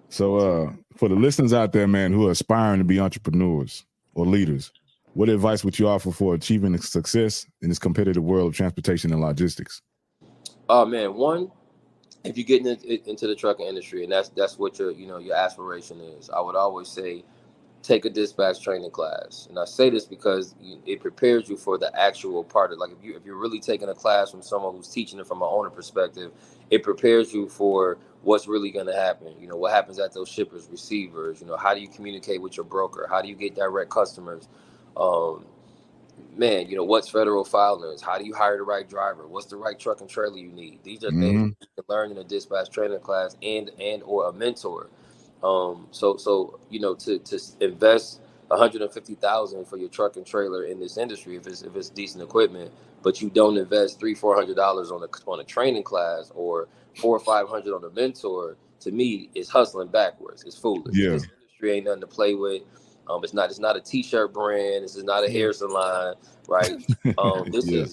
So for the listeners out there, man, who are aspiring to be entrepreneurs or leaders, what advice would you offer for achieving success in this competitive world of transportation and logistics? Oh man, one, if you're getting into the trucking industry, and that's what your aspiration is, I would always say take a dispatch training class. And I say this because it prepares you for the actual part of, like, if you're really taking a class from someone who's teaching it from an owner perspective, it prepares you for what's really going to happen. What happens at those shippers, receivers, how do you communicate with your broker? How do you get direct customers? Man, what's federal filings? How do you hire the right driver? What's the right truck and trailer you need? These are things Mm-hmm. you can learn in a dispatch training class and or a mentor. So to invest 150,000 for your truck and trailer in this industry, if it's decent equipment, but you don't invest $300-400 on a training class, or $400 or $500 on a mentor, to me, is hustling backwards. It's foolish. Yeah. This industry ain't nothing to play with. It's not a t-shirt brand. This is not a hair salon, right? This Yeah.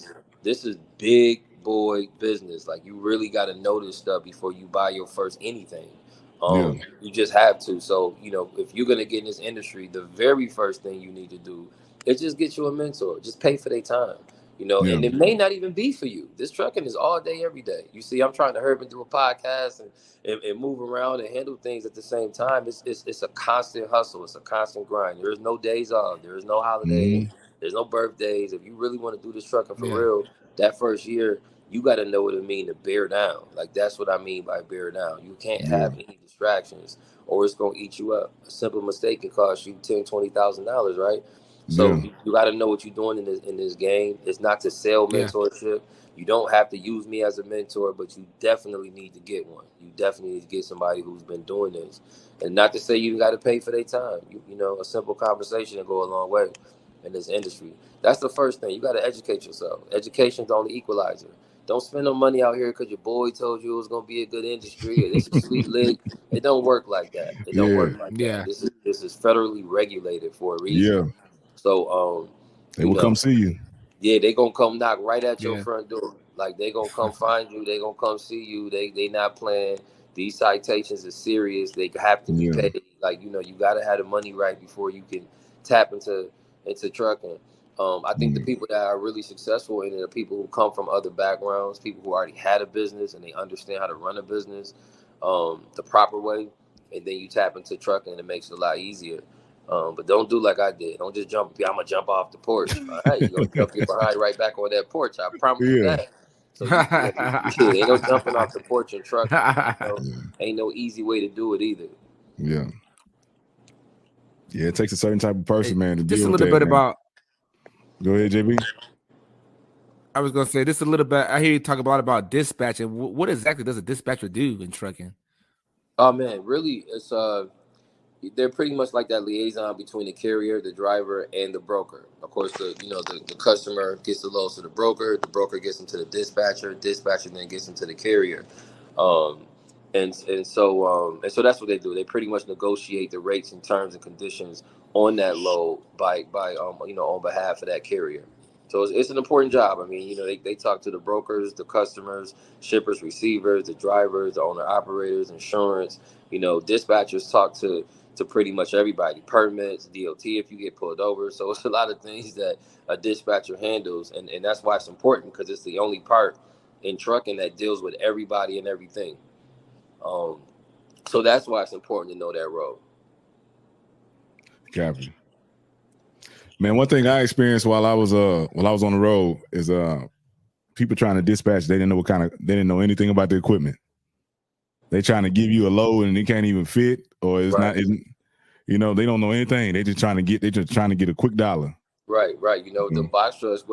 is big boy business. Like, you really got to know this stuff before you buy your first anything. Yeah. You just have to. So, if you're gonna get in this industry, the very first thing you need to do is just get you a mentor. Just pay for their time. Yeah. And it may not even be for you. This trucking is all day, every day. You see, I'm trying to hurry through a podcast and move around and handle things at the same time. It's a constant hustle. It's a constant grind. There is no days off. There is no holidays. Mm-hmm. There's no birthdays. If you really want to do this trucking for real, that first year, you got to know what it means to bear down. Like, that's what I mean by bear down. You can't have any distractions, or it's going to eat you up. A simple mistake can cost you $10,000-$20,000, right? So you got to know what you're doing in this game. It's not to sell mentorship. You don't have to use me as a mentor, but you definitely need to get one. You definitely need to get somebody who's been doing this. And not to say you got to pay for their time. A simple conversation will go a long way in this industry. That's the first thing. You got to educate yourself. Education's the only equalizer. Don't spend no money out here because your boy told you it was gonna be a good industry, or this is sweet lick. It don't work like that. It don't work like that. This is federally regulated for a reason. Yeah. So They will come see you. Yeah, they gonna come knock right at your front door. Like, they gonna come find you. They gonna come see you. They not playing. These citations are serious. They have to be paid. Like, you gotta have the money right before you can tap into trucking. I think the people that are really successful in it are people who come from other backgrounds, people who already had a business and they understand how to run a business the proper way, and then you tap into trucking and it makes it a lot easier. But don't do like I did. Don't just jump. I'm gonna jump off the porch. All right, you're gonna jump your behind right back on that porch. I promise you that. So ain't no jumping off the porch and trucking. Ain't no easy way to do it either. Yeah. Yeah, it takes a certain type of person, man, to Just deal a with little that, bit man. about. Go ahead, JB. I was gonna say this a little bit. I hear you talk a lot about dispatching. What exactly does a dispatcher do in trucking? Oh man, really, it's they're pretty much like that liaison between the carrier, the driver, and the broker. Of course, the customer gets the loads to the broker gets them to the dispatcher then gets them to the carrier. So that's what they do. They pretty much negotiate the rates and terms and conditions on that load by on behalf of that carrier. So it's an important job. I mean, they talk to the brokers, the customers, shippers, receivers, the drivers, the owner operators, insurance. Dispatchers talk to pretty much everybody, permits, DOT if you get pulled over. So it's a lot of things that a dispatcher handles, and that's why it's important, because it's the only part in trucking that deals with everybody and everything. So that's why it's important to know that role. Copy. Man, one thing I experienced while I was on the road is people trying to dispatch, they didn't know anything about the equipment. They trying to give you a load and it can't even fit, or it's not. You know, they don't know anything. They just trying to get a quick dollar. Right. You know, the box trucks,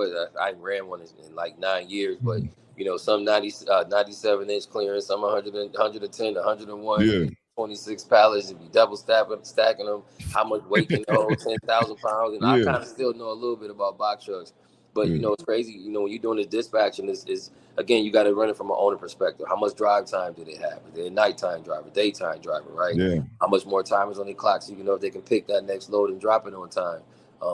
I ran one in like 9 years, but you know, some 97-inch clearance, some 100, 110, 101, 26 pallets. If you double stacking them, how much weight can they hold? 10,000 pounds. And I kind of still know a little bit about box trucks, but you know, it's crazy. You know, when you're doing this dispatching, is again, you got to run it from an owner perspective. How much drive time do they have? Are they a nighttime driver, daytime driver, right? Yeah. How much more time is on the clock, so you can know if they can pick that next load and drop it on time.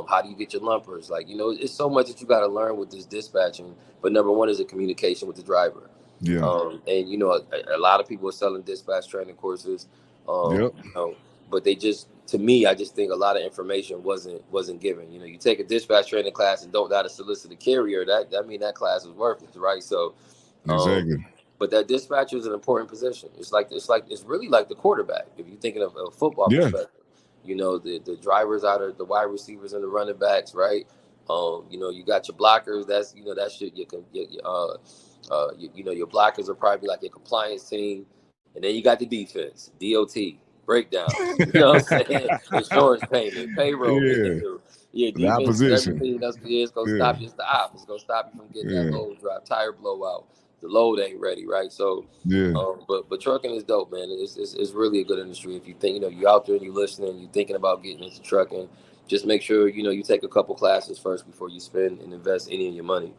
How do you get your lumpers? Like, you know, it's so much that you got to learn with this dispatching. But number one is a communication with the driver. Yeah. And, you know, a lot of people are selling dispatch training courses. You know, but they just, to me, I just think a lot of information wasn't given. You know, you take a dispatch training class and don't know how to solicit a carrier. That mean that class is worthless, right? So, exactly. But that dispatcher is an important position. It's really like the quarterback. If you're thinking of a football perspective. You know, the drivers out of the wide receivers and the running backs, right? You know, you got your blockers. That's, you know, that shit. You know, your blockers are probably like your compliance team, and then you got the defense, DOT, breakdown. You know what I'm saying? Insurance payment, payroll. Defense. Everything that's it's gonna stop you. It's the op. It's gonna stop you from getting that load drop, tire blowout. The load ain't ready, right? So, but trucking is dope, man. It's really a good industry. If you think, you know, you out there and you listening, you thinking about getting into trucking, just make sure, you know, you take a couple classes first before you spend and invest any of your money.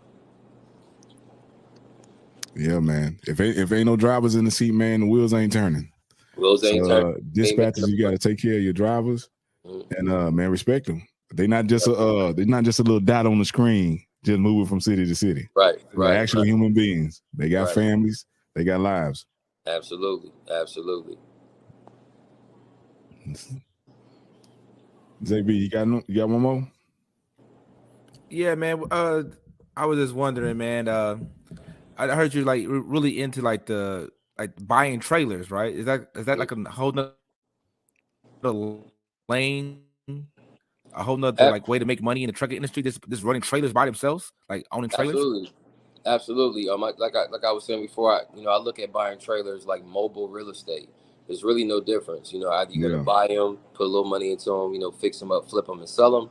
Yeah, man. If ain't no drivers in the seat, man, the wheels ain't turning. Dispatchers, you got to take care of your drivers, and man, respect them. They're not just a little dot on the screen, just moving from city to city. Right. They're actual human beings. They got families. They got lives. Absolutely. JB, you got one more? Yeah, man. I was just wondering, man. I heard you like really into like buying trailers, right? Is that like a whole nother lane? A whole nother like way to make money in the trucking industry, just running trailers by themselves, like owning trailers. Absolutely. Like I was saying before, I look at buying trailers like mobile real estate. There's really no difference. You know, either you're gonna buy them, put a little money into them, you know, fix them up, flip them, and sell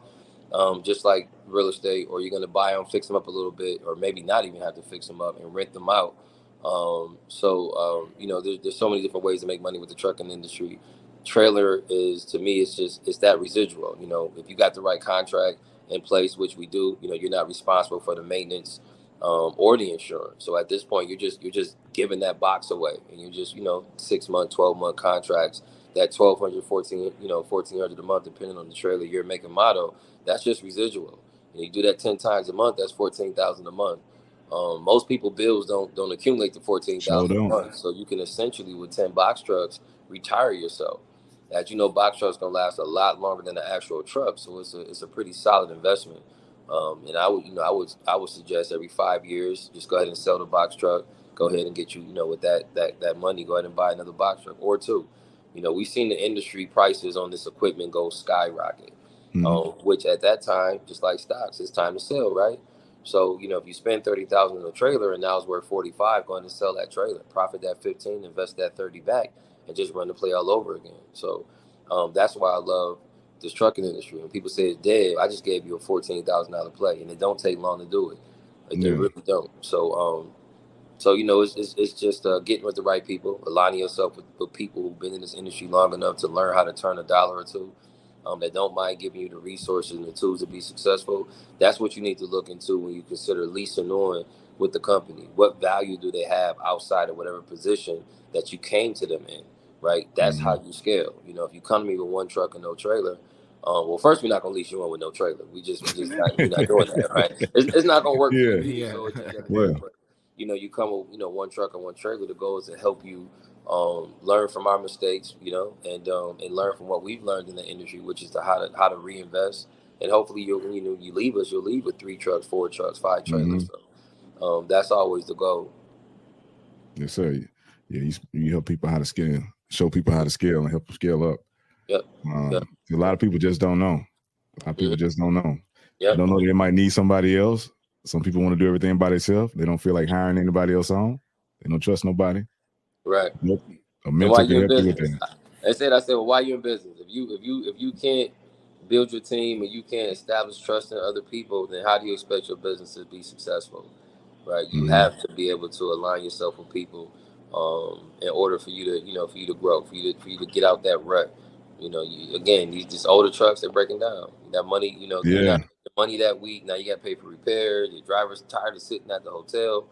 them, just like real estate, or you're gonna buy them, fix them up a little bit, or maybe not even have to fix them up and rent them out. You know, there's so many different ways to make money with the trucking industry. Trailer is, to me, it's that residual. You know, if you got the right contract in place, which we do, you know, you're not responsible for the maintenance or the insurance. So at this point, you're just giving that box away, and you're just, you know, 6-month, 12-month contracts. That $1,200 a month, depending on the trailer you're making model. That's just residual. And you do that 10 times a month. That's $14,000 a month. Most people bills don't accumulate to $14,000 a month. So you can essentially, with 10 box trucks, retire yourself. As you know, box trucks gonna last a lot longer than the actual truck, so it's a pretty solid investment. And I would suggest every 5 years, just go ahead and sell the box truck. Go ahead and get you know, with that money, go ahead and buy another box truck or two. You know, we've seen the industry prices on this equipment go skyrocket, which at that time, just like stocks, it's time to sell, right? So, you know, if you spend $30,000 on a trailer and now it's worth $45,000, go ahead and sell that trailer, profit that $15,000, invest that $30,000 back, and just run the play all over again. So that's why I love this trucking industry. When people say it's dead, I just gave you a $14,000 play, and it don't take long to do it. Like, they really don't. So you know, it's just getting with the right people, aligning yourself with people who've been in this industry long enough to learn how to turn a dollar or two, that don't mind giving you the resources and the tools to be successful. That's what you need to look into when you consider leasing on with the company. What value do they have outside of whatever position that you came to them in, right? That's how you scale. You know, if you come to me with one truck and no trailer, well, first, we're not going to lease you on with no trailer. We're not doing that, right? It's not going to work for you. So it just doesn't work. But, you know, you come with, you know, one truck and one trailer. The goal is to help you learn from our mistakes, you know, and learn from what we've learned in the industry, which is how to reinvest. And hopefully you'll leave with 3 trucks, 4 trucks, 5 trailers. So that's always the goal. Yes, sir. Yeah, you help people how to scale, show people how to scale, and help them scale up. Yep. A lot of people just don't know. A lot of people just don't know. Yep. They don't know they might need somebody else. Some people want to do everything by themselves. They don't feel like hiring anybody else on. They don't trust nobody. Right. Nope. A And why mentor you can in help you with business? that. I said, well, why you in business? If you can't build your team and you can't establish trust in other people, then how do you expect your business to be successful? Right? You have to be able to align yourself with people in order for you to, for you to grow, for you to get out that rut. Again, these just older trucks, they're breaking down. That money, you're Yeah. not making the money that week. Now you got to pay for repairs. Your driver's tired of sitting at the hotel.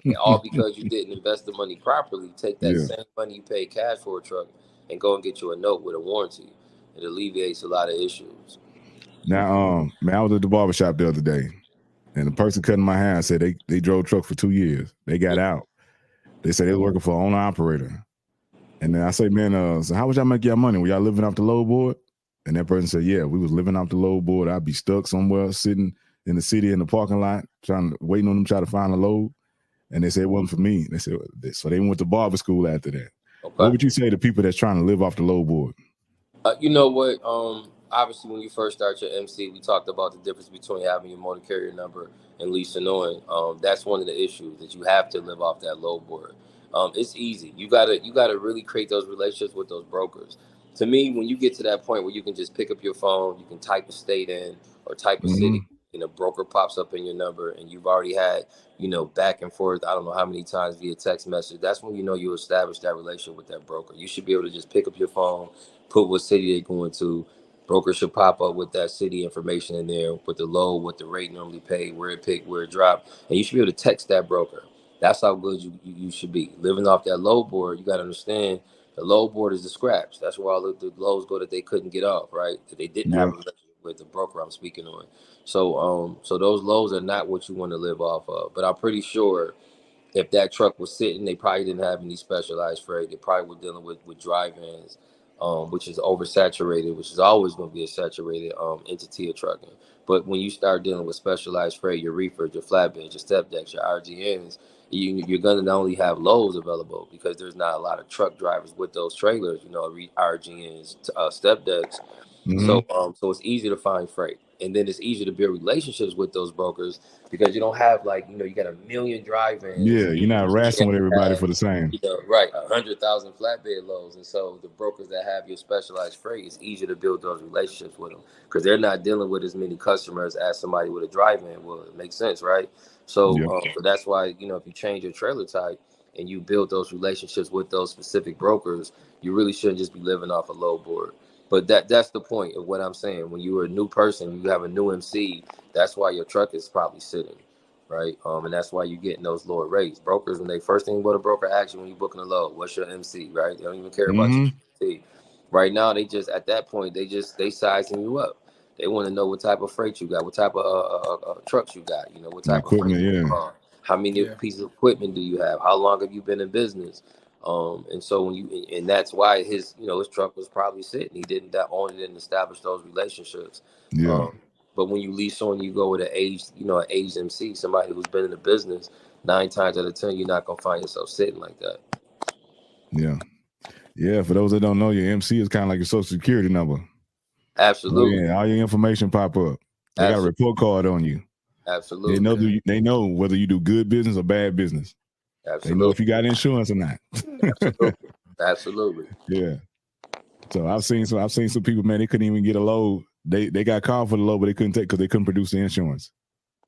And all because you didn't invest the money properly. Take that Yeah. same money you paid cash for a truck and go and get you a note with a warranty. It alleviates a lot of issues. Now, man, I was at the barbershop the other day, and the person cutting my hair said they drove truck for 2 years. They got out. They said they were working for an owner operator. And then I say, man, so how would y'all make y'all money? Were y'all living off the load board? And that person said, yeah, we was living off the load board. I'd be stuck somewhere sitting in the city in the parking lot waiting on them try to find a load. And they said it wasn't for me. They said, so they went to barber school after that. Okay. What would you say to people that's trying to live off the load board? You know what? Obviously, when you first start your MC, we talked about the difference between having your motor carrier number and lease knowing. That's one of the issues that you have to live off that load board. It's easy. You gotta really create those relationships with those brokers. To me, when you get to that point where you can just pick up your phone, you can type a state in or type a city, and a broker pops up in your number, and you've already had back and forth. I don't know how many times via text message. That's when you establish that relationship with that broker. You should be able to just pick up your phone, put what city they're going to. Broker should pop up with that city information in there, with the load, what the rate normally paid, where it picked, where it dropped, and you should be able to text that broker. That's how good you should be. Living off that load board, you got to understand the load board is the scraps. That's where all the loads go that they couldn't get off, right? That they didn't have a relationship with the broker I'm speaking on. So those lows are not what you want to live off of. But I'm pretty sure if that truck was sitting, they probably didn't have any specialized freight. They probably were dealing with dry-vans, which is oversaturated, which is always going to be a saturated entity of trucking. But when you start dealing with specialized freight, your reefers, your flatbeds, your step decks, your RGNs, you're going to not only have loads available because there's not a lot of truck drivers with those trailers, RGNs, step decks. So it's easy to find freight. And then it's easier to build relationships with those brokers because you don't have you got a million drive-ins. Yeah, you're not wrestling with everybody for the same. Right, 100,000 flatbed loads. And so the brokers that have your specialized freight, it's easier to build those relationships with them because they're not dealing with as many customers as somebody with a drive-in. Well, it makes sense, right? So, so that's why, if you change your trailer type and you build those relationships with those specific brokers, you really shouldn't just be living off a load board. But that's the point of what I'm saying. When you're a new person, you have a new MC, that's why your truck is probably sitting, right? And that's why you're getting those lower rates. Brokers, when they first thing what a broker asks you when you're booking a load, what's your MC, right? They don't even care about your MC. Right now, they just at that point they sizing you up. They want to know what type of freight you got, what type of trucks you got, what type of freight you got, how many pieces of equipment do you have, how long have you been in business. And so and that's why his truck was probably sitting. He didn't establish those relationships. But when you lease on, you go with an aged MC, somebody who's been in the business 9 times out of 10, you're not gonna find yourself sitting like that. Yeah. For those that don't know, your MC is kind of like your social security number. Absolutely. All your information pop up. They got a report card on you. Absolutely. They know whether you do good business or bad business. Absolutely. They know if you got insurance or not. Absolutely. Yeah. So I've seen some people, man, they couldn't even get a load. They got called for the load, but they couldn't take because they couldn't produce the insurance.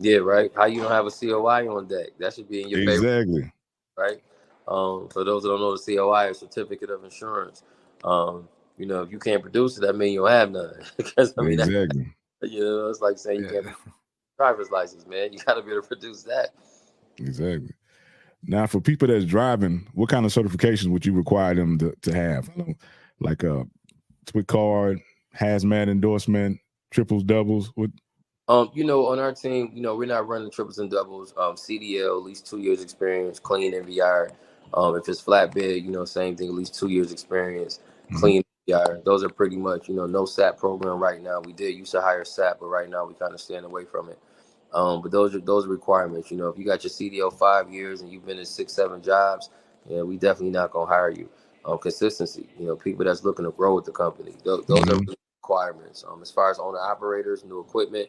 Yeah, right. How you don't have a COI on deck? That should be in your favor. Exactly. Right. For those that don't know, the COI is Certificate of Insurance. If you can't produce it, that means you don't have none. Because exactly. It's like saying you can't driver's license, man. You got to be able to produce that. Exactly. Now, for people that's driving, what kind of certifications would you require them to have? Like a twit card, hazmat endorsement, triples, doubles? What? On our team, we're not running triples and doubles. CDL, at least 2 years experience, clean NVR. If it's flatbed, same thing, at least 2 years experience, clean NVR. Those are pretty much, no SAP program right now. We did used to hire SAP, but right now we kind of stand away from it. But those are requirements. If you got your CDL 5 years and you've been in 6-7 jobs, we definitely not gonna hire you. Consistency. People that's looking to grow with the company. Those are requirements. As far as owner operators, new equipment,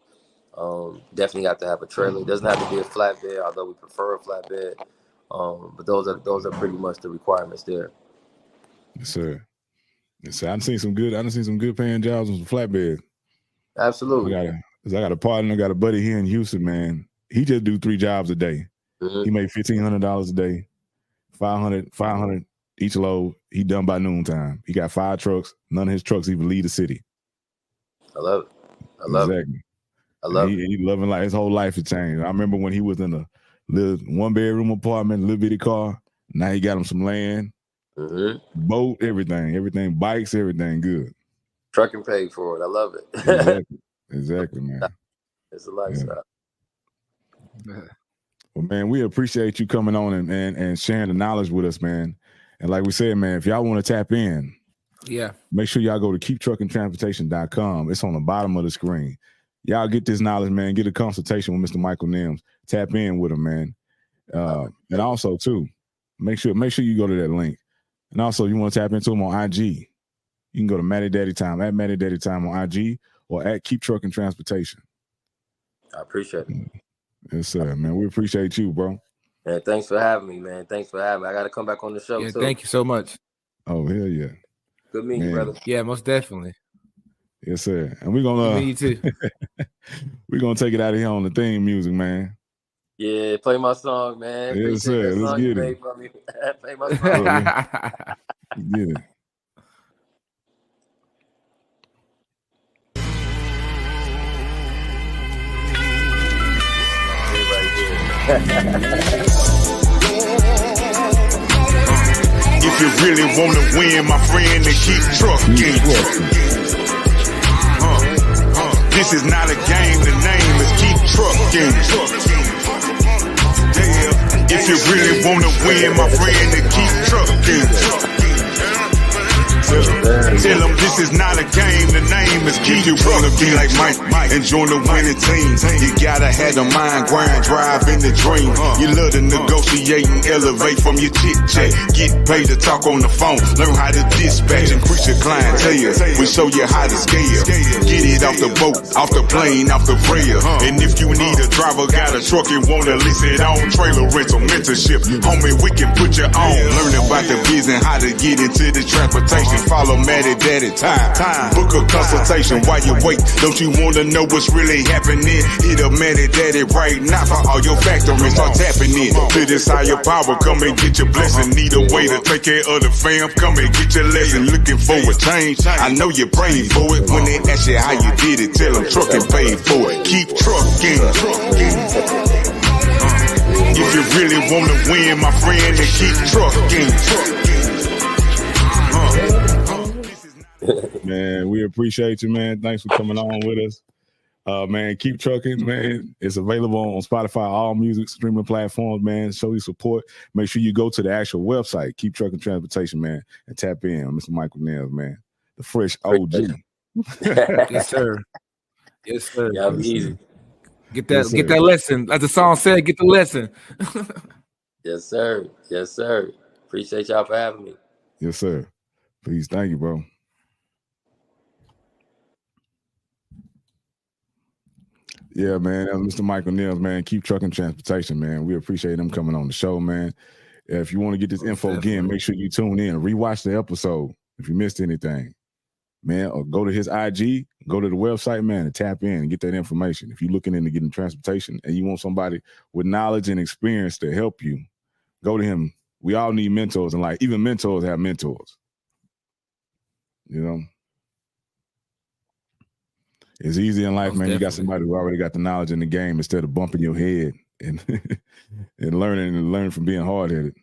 Definitely have to have a trailer. It doesn't have to be a flatbed, although we prefer a flatbed. But those are pretty much the requirements there. Yes, sir. Yes, sir. I done seen some good paying jobs on some flatbed. Absolutely. I got a partner, got a buddy here in Houston, man. He just do 3 jobs a day. Mm-hmm. He made $1,500 a day, 500 each load. He done by noontime. He got 5 trucks. None of his trucks even leave the city. I love it. I love it. He loving like his whole life has changed. I remember when he was in a little 1-bedroom apartment, little bitty car. Now he got him some land, boat, everything, bikes, everything good. Trucking paid for it. I love it. Exactly, man. It's a lifestyle. Yeah. Well, man, we appreciate you coming on and sharing the knowledge with us, man. And like we said, man, if y'all want to tap in, make sure y'all go to keeptruckingtransportation.com. It's on the bottom of the screen. Y'all get this knowledge, man. Get a consultation with Mr. Michael Nelms. Tap in with him, man. And also, too, make sure you go to that link. And also, you want to tap into him on IG. You can go to Matty Daddy Time, at Matty Daddy Time on IG, or at Keep Trucking Transportation. I appreciate it. Yes, sir, man. We appreciate you, bro. And thanks for having me, man. Thanks for having me. I got to come back on the show, too. Thank you so much. Oh, hell yeah. Good meeting you, brother. Yeah, most definitely. Yes, sir. And we're gonna me too. we're gonna take it out of here on the theme music, man. Yeah, play my song, man. Yes, sir. Let's get it. Play my song. Get it. If you really want to win, my friend, then keep trucking. This is not a game, the name is Keep Trucking. If you really want to win, my friend, then keep trucking. Tell them this is not a game, the name is Keep You wanna be like Mike and join the winning team. You gotta have the mind, grind, drive in the dream. You love to negotiate and elevate from your chit chat. Get paid to talk on the phone, learn how to dispatch, increase your clientele. We show you how to scale. Get it off the boat, off the plane, off the rail. And if you need a driver, got a truck and wanna lease it on, trailer rental, mentorship, homie, we can put you on. Learn about the business, how to get into the transportation. Follow Matty Daddy Time. Book a consultation while you wait. Don't you want to know what's really happening? Hit up Matty Daddy right now for all your factories. Start tapping in to this higher power. Come and get your blessing. Need a way to take care of the fam. Come and get your lesson. Looking for a change. I know you're praying for it. When they ask you how you did it, tell them trucking paid for it. Keep trucking. If you really want to win, my friend, then keep trucking. Man, we appreciate you, man. Thanks for coming on with us. Man, keep trucking, man. It's available on Spotify, all music streaming platforms, man. Show your support. Make sure you go to the actual website, Keep Trucking Transportation, man, and tap in on Mr. Michael Nelms, man. The fresh OG. Yes, sir. Yes, sir. Yeah, easy. Get that lesson. As the song said, get the lesson. Yes, sir. Yes, sir. Appreciate y'all for having me. Yes, sir. Please, thank you, bro. Yeah, man. That was Mr. Michael Nelms, man. Keep Trucking Transportation, man. We appreciate him coming on the show, man. If you want to get this info again, make sure you tune in. Rewatch the episode if you missed anything, man. Or go to his IG, go to the website, man, and tap in and get that information. If you're looking into getting transportation and you want somebody with knowledge and experience to help you, go to him. We all need mentors in life. Even mentors have mentors. You know? It's easy in life, man. You got somebody who already got the knowledge in the game instead of bumping your head and and learning from being hard-headed.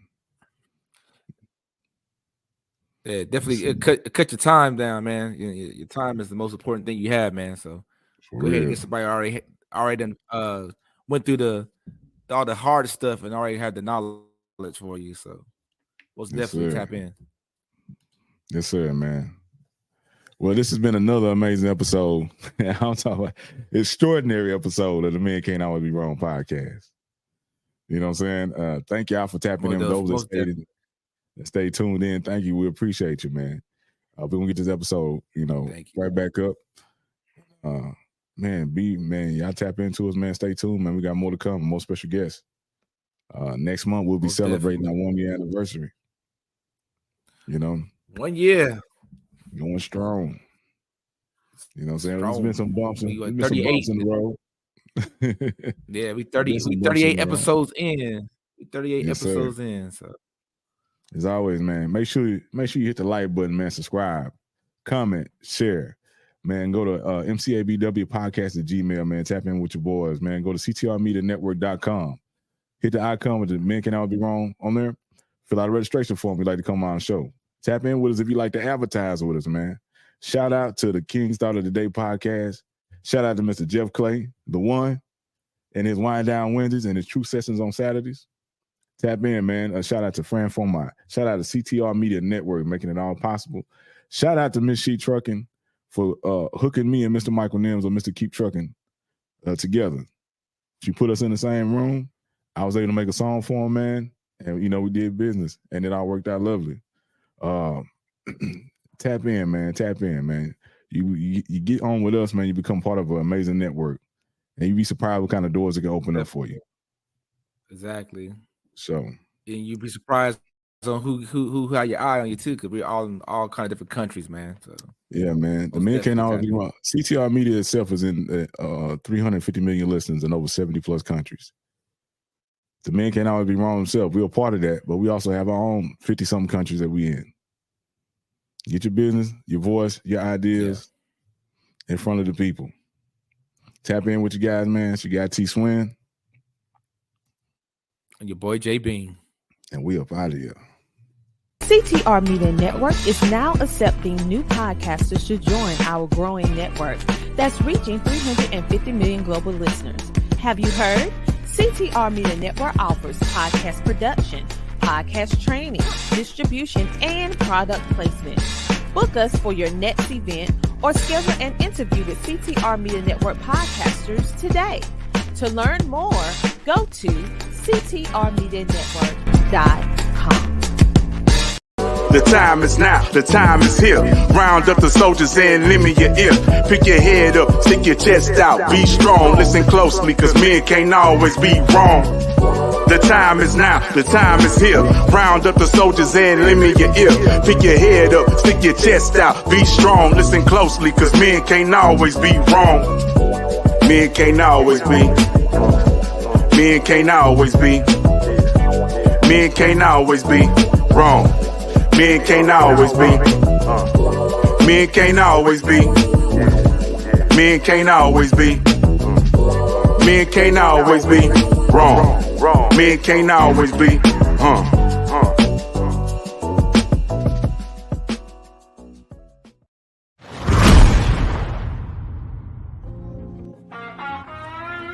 Yeah, definitely cut your time down, man. Your time is the most important thing you have, man. So go ahead and get somebody already done went through all the hard stuff and already had the knowledge for you. So most definitely tap in. Yes, sir, man. Well, this has been another amazing episode. I'm talking about extraordinary episode of the Men Can't Always Be Wrong podcast. You know what I'm saying? Thank y'all for tapping in with those that stay tuned in. Thank you. We appreciate you, man. We're going to get this episode, right back up. man, y'all tap into us, man. Stay tuned, man. We got more to come, more special guests. Next month we'll be Most celebrating definitely. our 1-year anniversary. You know, 1 year. going strong. You know what I'm saying? There's Strong. been some bumps We in, like there's been some 38. bumps in the road. Yeah, we There's some 38 bumps in the road. episodes in. We 38 Yes, sir. episodes in. So As always, man, make sure you hit the like button, man. Subscribe, comment, share, man. Go to MCABW podcast at Gmail, man. Tap in with your boys, man. Go to CTRmedianetwork.com. Hit the icon with the Men Can Always Be Wrong on there. Fill out a registration form. We'd like to come on the show. Tap in with us if you like to advertise with us, man. Shout out to the King's Thought of the Day podcast. Shout out to Mr. Jeff Clay, the one, and his Wind Down Wednesdays and his True Sessions on Saturdays. Tap in, man. Shout out to Fran Fomont. Shout out to CTR Media Network, making it all possible. Shout out to Miss She Trucking for hooking me and Mr. Michael Nelms or Mr. Keep Trucking together. She put us in the same room. I was able to make a song for him, man. And, you know, we did business. And it all worked out lovely. Tap in, man. Tap in, man. You get on with us, man. You become part of an amazing network. And you'd be surprised what kind of doors it can open up for you. exactly. So, And you'd be surprised on who had your eye on you too, because we're all in all kind of different countries, man. So yeah, man. The Most Men Can't Always definitely. Be Wrong. CTR Media itself is in 350 million listeners in over 70 plus countries. The Men Can't Always Be Wrong themselves. We're a part of that, but we also have our own 50-something countries that we in. Get your business, your voice, your ideas in front of the people. Tap in with you guys, man. It's your guy T Swin, and your boy J Bean. and we up out of here. CTR Media Network is now accepting new podcasters to join our growing network that's reaching 350 million global listeners. Have you heard? CTR Media Network offers podcast production, podcast training, distribution, and product placement. Book us for your next event or schedule an interview with CTR Media Network podcasters today. To learn more, go to ctrmedianetwork.com. The time is now, the time is here. Round up the soldiers and lend me your ear. Pick your head up, stick your chest out, be strong, listen closely, cause men can't always be wrong. The time is now, the time is here. Round up the soldiers and lend me your ear. Pick your head up, stick your chest out, be strong, listen closely, cause men can't always be wrong. Men can't always be. Men can't always be. Men can't always be wrong. Men can't always be. Men can't always be. Men can't always be. Men can't always be wrong. Men can't always be.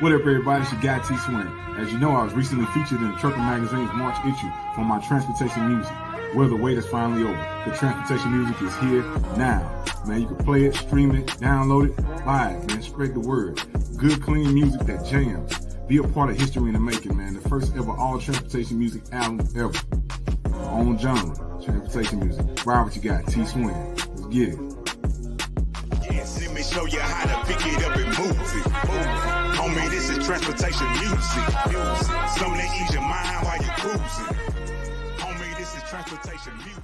What up, everybody? It's your guy T Swin. As you know, I was recently featured in the Trucker Magazine's March issue for my transportation music. Well, the wait is finally over. The transportation music is here now. Man, you can play it, stream it, download it, buy it, man. Spread the word. Good, clean music that jams. Be a part of history in the making, man. The first ever all transportation music album ever. Our own genre, transportation music. Ride what you got, T Swin. Let's get it. Yes, let me show you how to pick it up and move it. Homie, this is transportation music. Something to ease your mind while you're cruising. Homie, this is transportation music.